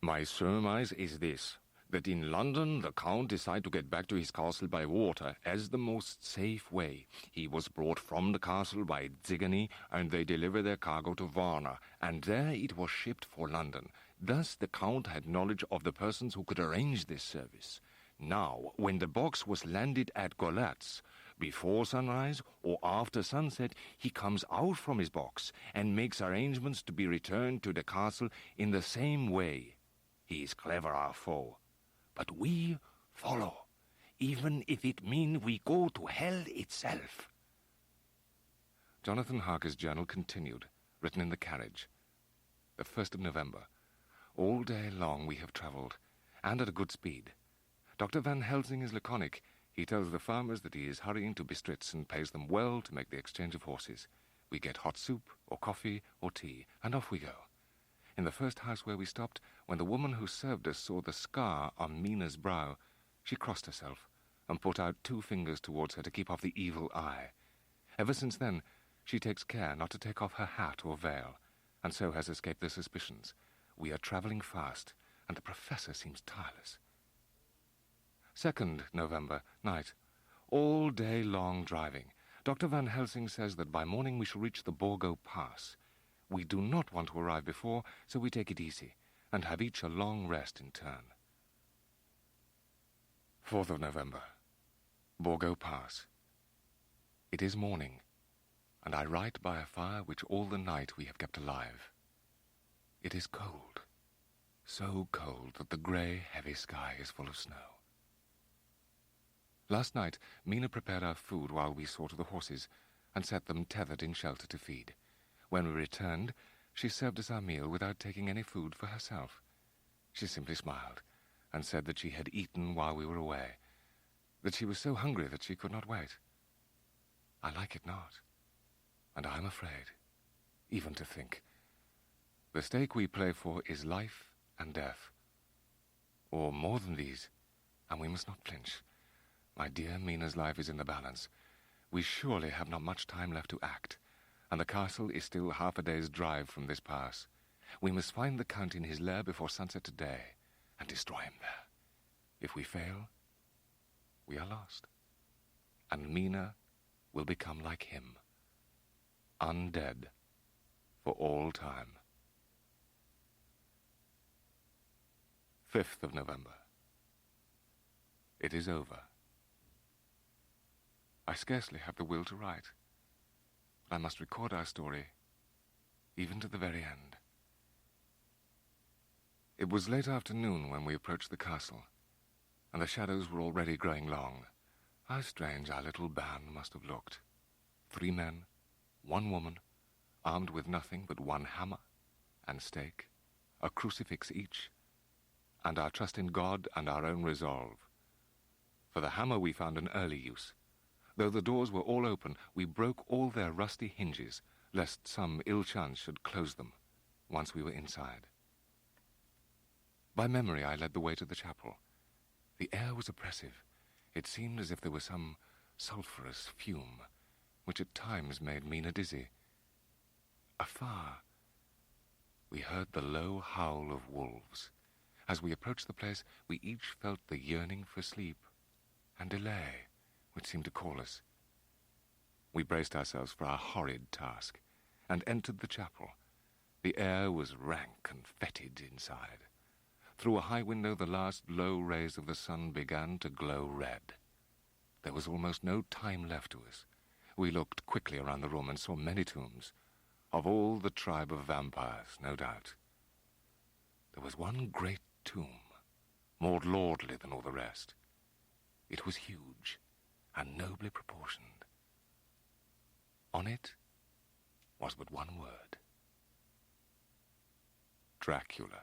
[SPEAKER 1] "My surmise is this, that in London the Count decided to get back to his castle by water as the most safe way. He was brought from the castle by Zigany, and they delivered their cargo to Varna, and there it was shipped for London. Thus the Count had knowledge of the persons who could arrange this service. Now, when the box was landed at Galatz, before sunrise or after sunset, he comes out from his box and makes arrangements to be returned to the castle in the same way. He is clever, our foe. But we follow, even if it mean we go to hell itself." Jonathan Harker's journal continued, written in the carriage. The 1st of November. All day long we have travelled, and at a good speed. Dr. Van Helsing is laconic. He tells the farmers that he is hurrying to Bistritz and pays them well to make the exchange of horses. We get hot soup, or coffee, or tea, and off we go. In the first house where we stopped, when the woman who served us saw the scar on Mina's brow, she crossed herself and put out 2 fingers towards her to keep off the evil eye. Ever since then, she takes care not to take off her hat or veil, and so has escaped their suspicions. We are travelling fast, and the professor seems tireless. 2nd November, night. All day long driving. Dr. Van Helsing says that by morning we shall reach the Borgo Pass. We do not want to arrive before, so we take it easy, and have each a long rest in turn. 4th of November. Borgo Pass. It is morning, and I write by a fire which all the night we have kept alive. It is cold, so cold that the grey, heavy sky is full of snow. Last night, Mina prepared our food while we saw to the horses, and set them tethered in shelter to feed. When we returned, she served us our meal without taking any food for herself. She simply smiled, and said that she had eaten while we were away, that she was so hungry that she could not wait. I like it not, and I am afraid, even to think. The stake we play for is life and death, or more than these, and we must not flinch. My dear Mina's life is in the balance. We surely have not much time left to act, and the castle is still half a day's drive from this pass. We must find the Count in his lair before sunset today, and destroy him there. If we fail, we are lost, and Mina will become like him, undead for all time. 5th of November. It is over. I scarcely have the will to write, but I must record our story, even to the very end. It was late afternoon when we approached the castle, and the shadows were already growing long. How strange our little band must have looked. 3 men, 1 woman, armed with nothing but 1 hammer and stake, a crucifix each, and our trust in God and our own resolve. For the hammer we found an early use. Though the doors were all open, we broke all their rusty hinges, lest some ill chance should close them, once we were inside. By memory I led the way to the chapel. The air was oppressive. It seemed as if there were some sulphurous fume, which at times made Mina dizzy. Afar, we heard the low howl of wolves. As we approached the place, we each felt the yearning for sleep and delay, which seemed to call us. We braced ourselves for our horrid task, and entered the chapel. The air was rank and fetid inside. Through a high window the last low rays of the sun began to glow red. There was almost no time left to us. We looked quickly around the room and saw many tombs, of all the tribe of vampires, no doubt. There was one great tomb, more lordly than all the rest. It was huge and nobly proportioned. On it was but 1 word: Dracula.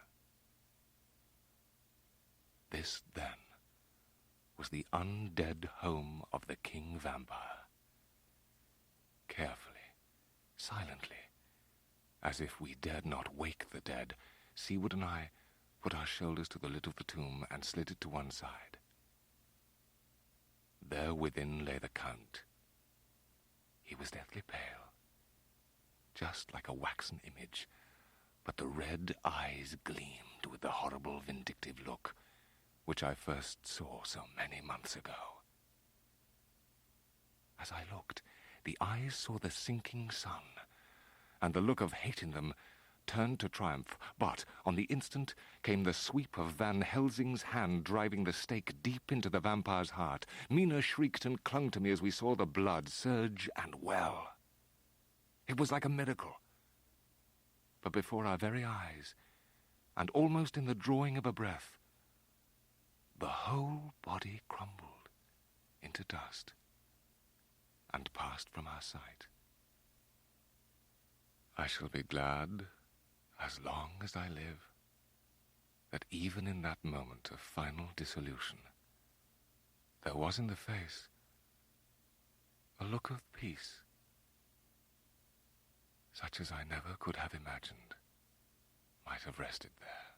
[SPEAKER 1] This, then, was the undead home of the king vampire. Carefully, silently, as if we dared not wake the dead, Seawood and I put our shoulders to the lid of the tomb and slid it to one side. There within lay the Count. He was deathly pale, just like a waxen image, but the red eyes gleamed with the horrible vindictive look which I first saw so many months ago. As I looked, the eyes saw the sinking sun, and the look of hate in them turned to triumph, but on the instant came the sweep of Van Helsing's hand driving the stake deep into the vampire's heart. Mina shrieked and clung to me as we saw the blood surge and well. It was like a miracle. But before our very eyes, and almost in the drawing of a breath, the whole body crumbled into dust and passed from our sight. I shall be glad, as long as I live, that even in that moment of final dissolution, there was in the face a look of peace, such as I never could have imagined might have rested there.